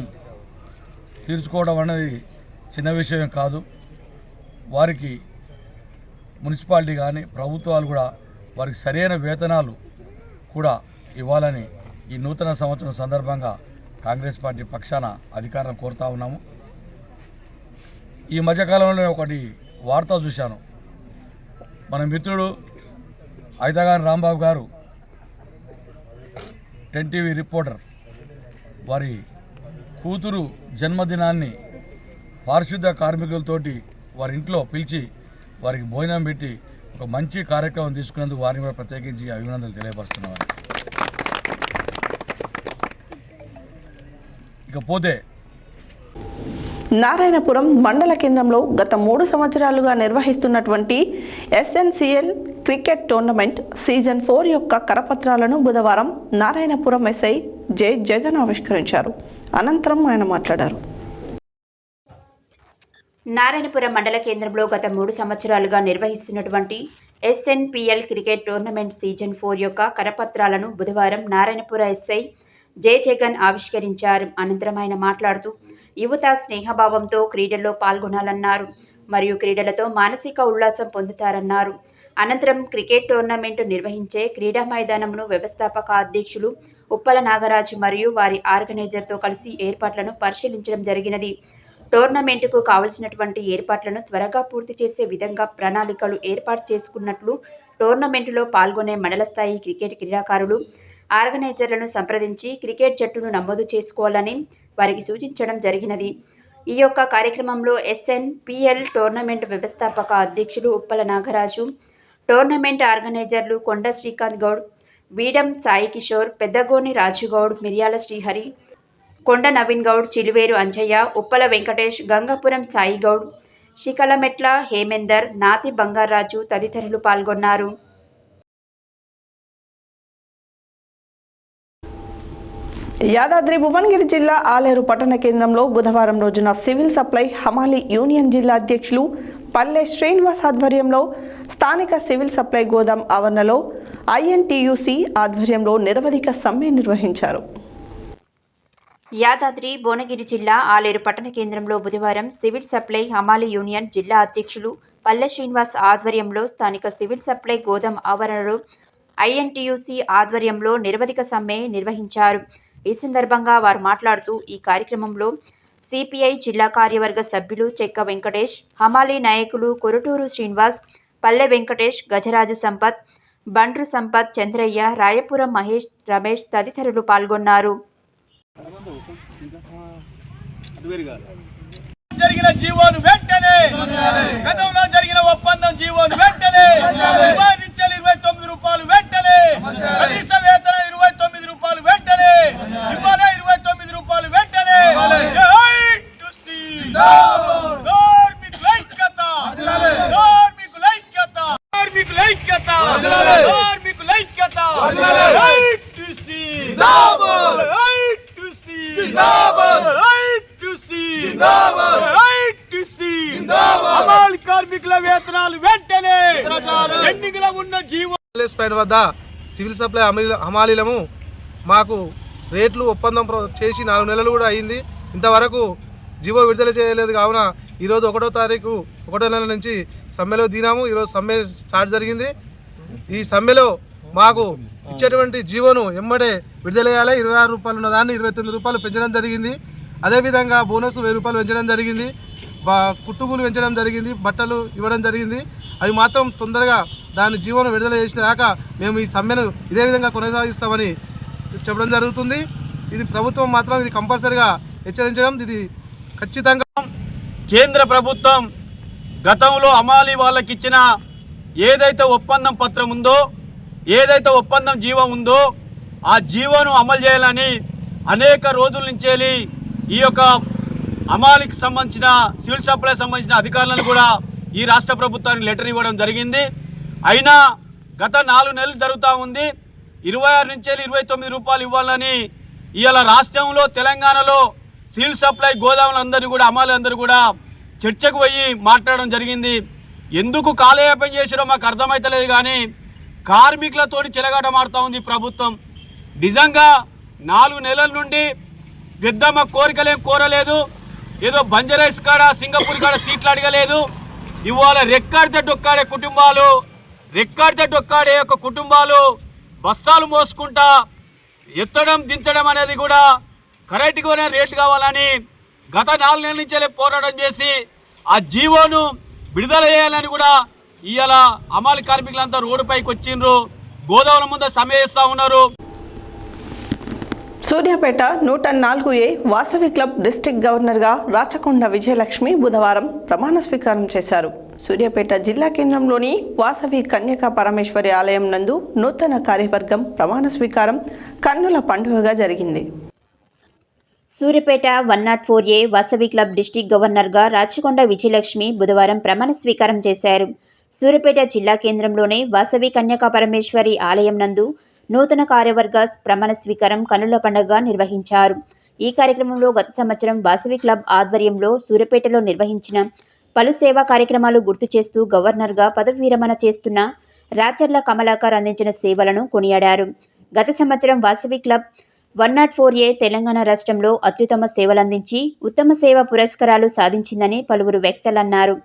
తీర్చుకోవడం అనేది చిన్న విషయం కాదు. వారికి మున్సిపాలిటీ కానీ ప్రభుత్వాలు కూడా వారికి సరైన వేతనాలు కూడా ఇవ్వాలని ఈ నూతన సంవత్సరం సందర్భంగా కాంగ్రెస్ పార్టీ పక్షాన అధికారం కోరుతా ఉన్నాము. ఈ మధ్యకాలంలో ఒకటి వార్త చూశాను. మన మిత్రుడు ఐతగాని రాంబాబు గారు 10 టీవీ రిపోర్టర్ వారి కూతురు జన్మదినాన్ని పారిశుద్ధ కార్మికులతోటి వారి ఇంట్లో పిలిచి వారికి భోజనం పెట్టి ఒక మంచి కార్యక్రమం తీసుకున్నందుకు వారిని కూడా ప్రత్యేకించి అభినందనలు తెలియపరుస్తున్నారు. ఇకపోతే నారాయణపురం మండల కేంద్రంలో గత 3 సంవత్సరాలుగా నిర్వహిస్తున్నటువంటి SNCL క్రికెట్ టోర్నమెంట్ సీజన్ 4 యొక్క కరపత్రాలను బుధవారం నారాయణపురం ఎస్ఐ జె జగన్ ఆవిష్కరించారు. అనంతరం ఆయన మాట్లాడారు. నారాయణపురం మండల కేంద్రంలో గత 3 సంవత్సరాలుగా నిర్వహిస్తున్నటువంటి SNPL క్రికెట్ టోర్నమెంట్ సీజన్ 4 యొక్క కరపత్రాలను బుధవారం నారాయణపురం ఎస్ఐ జె జగన్ ఆవిష్కరించారు. అనంతరం ఆయన మాట్లాడుతూ యువత స్నేహభావంతో క్రీడల్లో పాల్గొనాలన్నారు. మరియు క్రీడలతో మానసిక ఉల్లాసం పొందుతారన్నారు. అనంతరం క్రికెట్ టోర్నమెంట్ నిర్వహించే క్రీడా మైదానంను వ్యవస్థాపక అధ్యక్షులు ఉప్పల నాగరాజు మరియు వారి ఆర్గనైజర్తో కలిసి ఏర్పాట్లను పరిశీలించడం జరిగినది. టోర్నమెంటుకు కావలసినటువంటి ఏర్పాట్లను త్వరగా పూర్తి చేసే విధంగా ప్రణాళికలు ఏర్పాటు చేసుకున్నట్లు టోర్నమెంటులో పాల్గొనే మండల స్థాయి క్రికెట్ క్రీడాకారులు ఆర్గనైజర్లను సంప్రదించి క్రికెట్ జట్టును నమోదు చేసుకోవాలని వారికి సూచించడం జరిగినది. ఈ యొక్క కార్యక్రమంలో SNPL టోర్నమెంట్ వ్యవస్థాపక అధ్యక్షులు ఉప్పల నాగరాజు, టోర్నమెంట్ ఆర్గనైజర్లు కొండ శ్రీకాంత్ గౌడ్, వీడం సాయి కిషోర్, పెద్దగోని రాజుగౌడ్, మిర్యాల శ్రీహరి, కొండ నవీన్ గౌడ్, చిలువేరు అంజయ్య, ఉప్పల వెంకటేష్, గంగాపురం సాయి గౌడ్, శికలమెట్ల హేమేందర్, నాతి బంగారాజు తదితరులు పాల్గొన్నారు. యాదాద్రి భువనగిరి జిల్లా ఆలేరు పట్టణ కేంద్రంలో బుధవారం రోజున సివిల్ సప్లై హమాలి యూనియన్ జిల్లా అధ్యక్షులు పల్లె శ్రీనివాస్ ఆధ్వర్యంలో స్థానిక సివిల్ సప్లై గోదాం ఆవరణలో INTUC ఆధ్వర్యంలో నిరవధిక సమ్మె నిర్వహించారు. యాదాద్రి భువనగిరి జిల్లా ఆలేరు పట్టణ కేంద్రంలో బుధవారం సివిల్ సప్లై హమాలి యూనియన్ జిల్లా అధ్యక్షులు పల్లె శ్రీనివాస్ ఆధ్వర్యంలో స్థానిక సివిల్ సప్లై గోదాం ఆవరణలో INTUC ఆధ్వర్యంలో నిరవధిక సమ్మె నిర్వహించారు. ఈ సందర్భంగా వారు మాట్లాడుతూ ఈ కార్యక్రమంలో CPI జిల్లా కార్యవర్గ సభ్యులు చెక్క వెంకటేష్, హమాలి నాయకులు కొరటూరు శ్రీనివాస్, పల్లె వెంకటేష్, గజరాజు సంపత్, బండ్రు సంపత్, చంద్రయ్య, రాయపురం మహేష్, రమేష్ తదితరులు పాల్గొన్నారు. జరిగిన జీవోను వెంటనే గతంలో జరిగిన ఒప్పందం జీవోను వెంటనే 29 రూపాయలు వెంటనే కనీస వేతన 29 రూపాయలు వెంటనే ఇవాళ 29 రూపాయలు వెంటనే కార్మికుల ఐక్యత కార్మికుల ఐక్యత కార్మికుల ఐక్యత కార్మికుల ఐక్యత కార్మికుల వేతనాలు వెంటనే ఎన్నికల ఉన్న జీవో వద్ద సివిల్ సప్లై హమాలీలము మాకు రేట్లు ఒప్పందం చేసి 4 నెలలు కూడా అయింది. ఇంతవరకు జీవో విడుదల చేయలేదు. కావున ఈరోజు 1వ తారీఖు 1వ నెల నుంచి సమ్మెలో దినాము. ఈరోజు సమ్మె స్టార్ట్ జరిగింది. ఈ సమ్మెలో మాకు ఇచ్చేటువంటి జీవోను ఎమ్మడే విడుదల చేయాలి. 26 రూపాయలు ఉన్న దాన్ని 29 రూపాయలు పెంచడం జరిగింది. అదేవిధంగా బోనస్ 1000 రూపాయలు పెంచడం జరిగింది. కుట్టుగులు పెంచడం జరిగింది. బట్టలు ఇవ్వడం జరిగింది. అవి మాత్రం తొందరగా దాని జీవోను విడుదల చేసిన దాకా మేము ఈ సమ్మెను ఇదే విధంగా కొనసాగిస్తామని చెప్పడం జరుగుతుంది. ఇది ప్రభుత్వం మాత్రం ఇది కంపల్సరిగా హెచ్చరించడం ఇది ఖచ్చితంగా. కేంద్ర ప్రభుత్వం గతంలో హమాలీ వాళ్ళకి ఇచ్చిన ఏదైతే ఒప్పందం పత్రం ఉందో, ఏదైతే ఒప్పందం జీవో ఉందో ఆ జీవోను అమలు చేయాలని అనేక రోజుల నుంచి ఈ యొక్క హమాలీకి సంబంధించిన సివిల్ సప్లై సంబంధించిన అధికారులను కూడా ఈ రాష్ట్ర ప్రభుత్వానికి లెటర్ ఇవ్వడం జరిగింది. అయినా గత 4 నెలలు జరుగుతూ ఉంది. 26 నుంచి 29 రూపాయలు ఇవ్వాలని ఇవాళ రాష్ట్రంలో తెలంగాణలో సివిల్ సప్లై గోదాములందరూ కూడా హమాలీ అందరూ కూడా చర్చకు పోయి మాట్లాడడం జరిగింది. ఎందుకు కాలయాపన చేసారో మాకు అర్థమైతలేదు. కానీ కార్మికులతోటి చెలగాటమాడుతూ ఉంది ప్రభుత్వం. నిజంగా 4 నెలల నుండి పెద్దమ్మ కోరికలేం కోరలేదు. ఏదో బంజరైస్ కాడ సింగపూర్ కాడ సీట్లు అడగలేదు. ఇవాళ రెక్కాడితే డొక్కాడే కుటుంబాలు, రెక్కాడితే డొక్కాడే యొక్క కుటుంబాలు బస్తాలు మోసుకుంటా ఎత్తడం దించడం అనేది కూడా కరెక్ట్గానే రేటు కావాలని గత 4 నెలల నుంచే పోరాటం చేసి ఆ జీవోను విడుదల చేయాలని కూడా ఇవాళ అమలు కార్మికులంతా రోడ్డుపైకి వచ్చిండ్రు, గోదావరి ముందు సమ్మె చేస్తూ ఉన్నారు. Suryapet 104A Vasavi club district గవర్నర్గా రాచకొండ విజయలక్ష్మి బుధవారం ప్రమాణ స్వీకారం చేశారు. సూర్యాపేట జిల్లా కేంద్రంలోని వాసవి కన్యకా పరమేశ్వరి ఆలయం నందు నూతన కార్యవర్గం ప్రమాణ స్వీకారం కన్నుల పండుగగా జరిగింది. Suryapet 104A Vasavi club district గవర్నర్గా రాచకొండ విజయలక్ష్మి బుధవారం ప్రమాణ స్వీకారం చేశారు. సూర్యాపేట జిల్లా కేంద్రంలోని వాసవి కన్యకా పరమేశ్వరి ఆలయం నందు నూతన కార్యవర్గ ప్రమాణ స్వీకారం కన్నుల పండుగగా నిర్వహించారు. ఈ కార్యక్రమంలో గత సంవత్సరం వాసవి క్లబ్ ఆధ్వర్యంలో సూర్యాపేటలో నిర్వహించిన పలు సేవా కార్యక్రమాలు గుర్తు చేస్తూ గవర్నర్గా పదవి విరమణ చేస్తున్న రాచర్ల కమలాకర్ అందించిన సేవలను కొనియాడారు. గత సంవత్సరం వాసవి క్లబ్ 104A తెలంగాణ రాష్ట్రంలో అత్యుత్తమ సేవలందించి ఉత్తమ సేవా పురస్కారాలు సాధించిందని పలువురు వ్యక్తులన్నారు.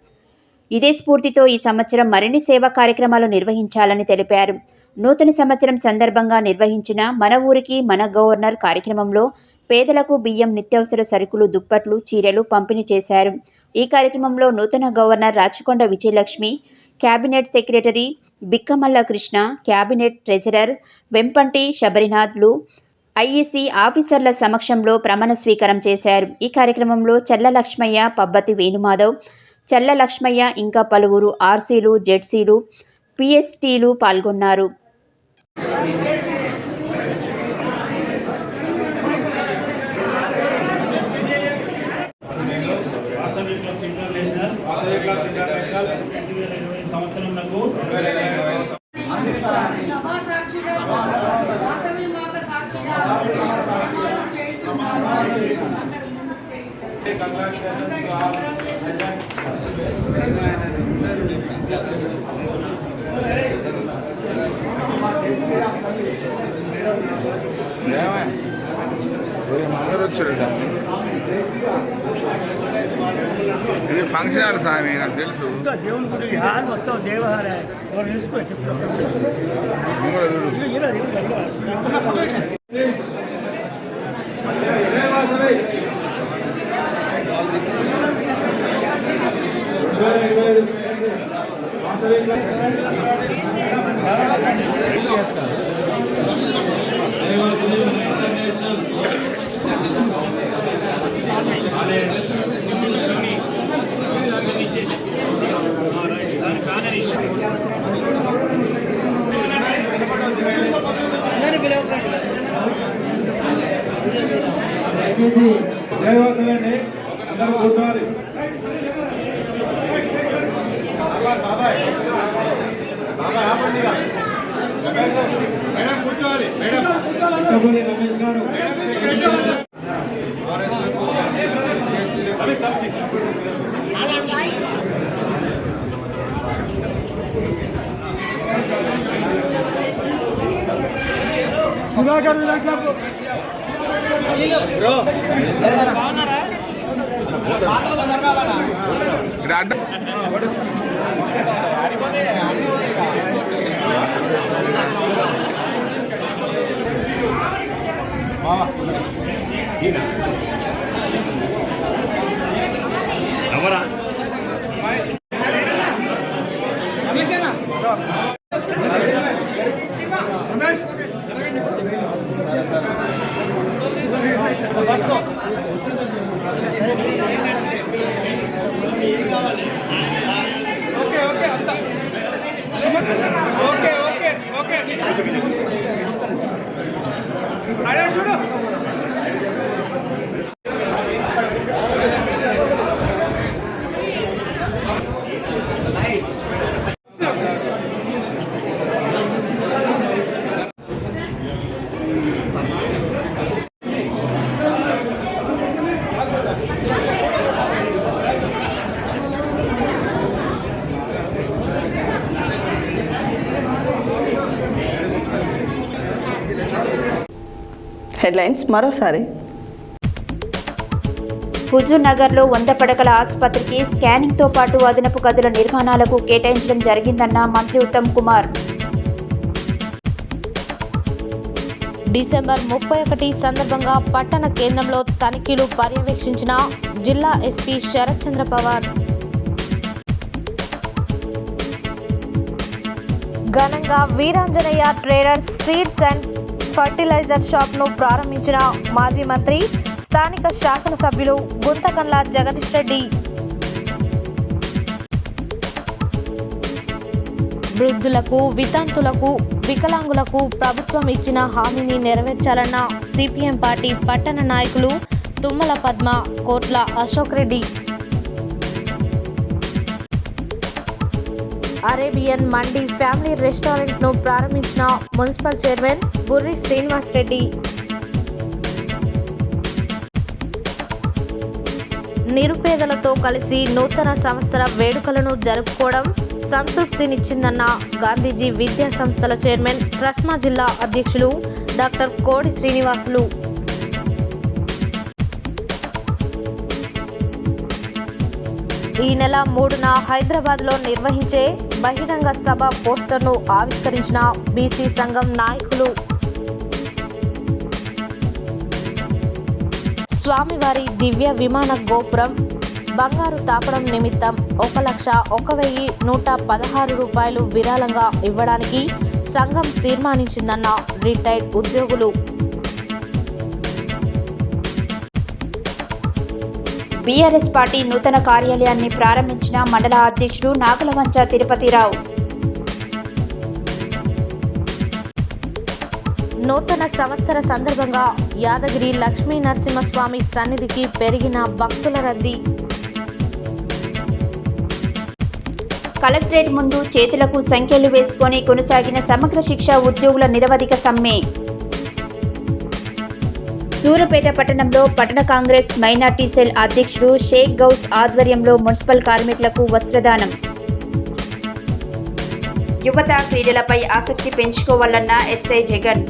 ఇదే స్ఫూర్తితో ఈ సంవత్సరం మరిన్ని సేవా కార్యక్రమాలు నిర్వహించాలని తెలిపారు. నూతన సంవత్సరం సందర్భంగా నిర్వహించిన మన ఊరికి మన గవర్నర్ కార్యక్రమంలో పేదలకు బియ్యం, నిత్యావసర సరుకులు, దుప్పట్లు, చీరలు పంపిణీ చేశారు. ఈ కార్యక్రమంలో నూతన governor Rachakonda Vijayalakshmi, cabinet secretary Bikkamalla Krishna, cabinet treasurer Vempanti శబరినాథ్లు, ఐఈసీ ఆఫీసర్ల సమక్షంలో ప్రమాణ స్వీకారం చేశారు. ఈ కార్యక్రమంలో చల్ల లక్ష్మయ్య, పబ్బతి వేణుమాధవ్, చల్ల లక్ష్మయ్య ఇంకా పలువురు ఆర్సీలు, జెడ్సీలు, పిఎస్టీలు పాల్గొన్నారు. అందరూ వచ్చారు. ఇది ఫంక్షన్ హాల్ స్వామి, నాకు తెలుసు. జయవాసండి, అందరూ కూర్చోవాలి. బాబాయ్ మేడం కూర్చోవాలి. మేడం రమేష్ గారు సుధాకర్ ఎవరా హెడ్లైన్స్ మరోసారి. హుజూర్ నగర్లో 100 పడకల ఆసుపత్రికి స్కానింగ్తో పాటు అదనపు గదుల నిర్మాణాలకు కేటాయించడం జరిగిందన్న మంత్రి ఉత్తమ్ కుమార్. డిసెంబర్ 31 సందర్భంగా పట్టణ కేంద్రంలో తనిఖీలు పర్యవేక్షించిన జిల్లా ఎస్పీ శరత్ చంద్ర పవార్. ఘనంగా Veeranjaneya traders seeds and fertilizer షాప్ను ప్రారంభించిన మాజీ మంత్రి స్థానిక శాసనసభ్యులు గుంతకండ్ల జగదీష్ రెడ్డి. వృద్ధులకు, వితంతులకు, వికలాంగులకు ప్రభుత్వం ఇచ్చిన హామీని నెరవేర్చాలన్న సిపిఎం పార్టీ పట్టణ నాయకులు తుమ్మల పద్మ, కోట్ల అశోక్ రెడ్డి. అరేబియన్ మండి ఫ్యామిలీ రెస్టారెంట్ను ప్రారంభించిన మున్సిపల్ చైర్మన్ బుర్రి శ్రీనివాస్ రెడ్డి. నిరుపేదలతో కలిసి నూతన సంవత్సర వేడుకలను జరుపుకోవడం సంతృప్తినిచ్చిందన్న గాంధీజీ విద్యా సంస్థల చైర్మన్ ట్రస్మా జిల్లా అధ్యక్షులు డాక్టర్ కోడి శ్రీనివాసులు. ఈ నెల 3న హైదరాబాద్లో నిర్వహించే బహిరంగ సభ పోస్టర్ను ఆవిష్కరించిన బీసీ సంఘం నాయకులు. స్వామివారి దివ్య విమాన గోపురం బంగారు తాపడం నిమిత్తం 1,01,116 రూపాయలు విరాళంగా ఇవ్వడానికి సంఘం తీర్మానించిందన్న రిటైర్డ్ ఉద్యోగులు. బీఆర్ఎస్ పార్టీ నూతన కార్యాలయాన్ని ప్రారంభించిన మండల అధ్యక్షుడు నాగలవంచ తిరుపతిరావు. నూతన సంవత్సర సందర్భంగా యాదగిరి లక్ష్మీ నరసింహస్వామి సన్నిధికి పెరిగిన భక్తుల రద్దీ. కలెక్టరేట్ ముందు చేతులకు సంఖ్యలు వేసుకొని కొనసాగిన సమగ్ర శిక్ష ఉద్యోగుల నిరవధిక సమ్మె. సూర్యాపేట పట్టణంలో పట్టణ కాంగ్రెస్ మైనార్టీ సెల్ అధ్యక్షుడు షేక్ గౌస్ ఆధ్వర్యంలో మున్సిపల్ కార్మికులకు వస్త్రదానం. యువత క్రీడలపై ఆసక్తి పెంచుకోవాలన్న ఎస్ఐ జగన్.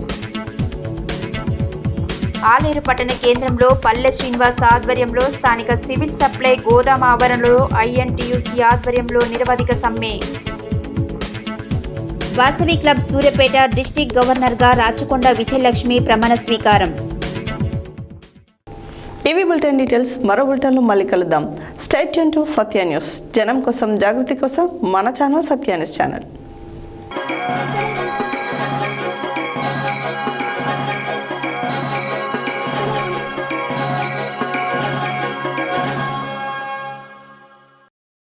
ఆలేరు పట్టణ కేంద్రంలో పల్లె శ్రీనివాస్ ఆధ్వర్యంలో స్థానిక సివిల్ సప్లై గోదాం ఆవరణలో ఐఎన్టీయూసీ ఆధ్వర్యంలో నిరవధిక సమ్మె. వాసవి క్లబ్ సూర్యాపేట డిస్టిక్ గవర్నర్గా రాచకొండ విజయలక్ష్మి ప్రమాణ స్వీకారం. టీవీ బులెటిన్ డీటెయిల్స్ మరో బులెటిన్లో మళ్ళీ కలుద్దాం. Stay tune to Satya news. జనం కోసం, జాగృతి కోసం మన ఛానల్ సత్య న్యూస్ ఛానల్.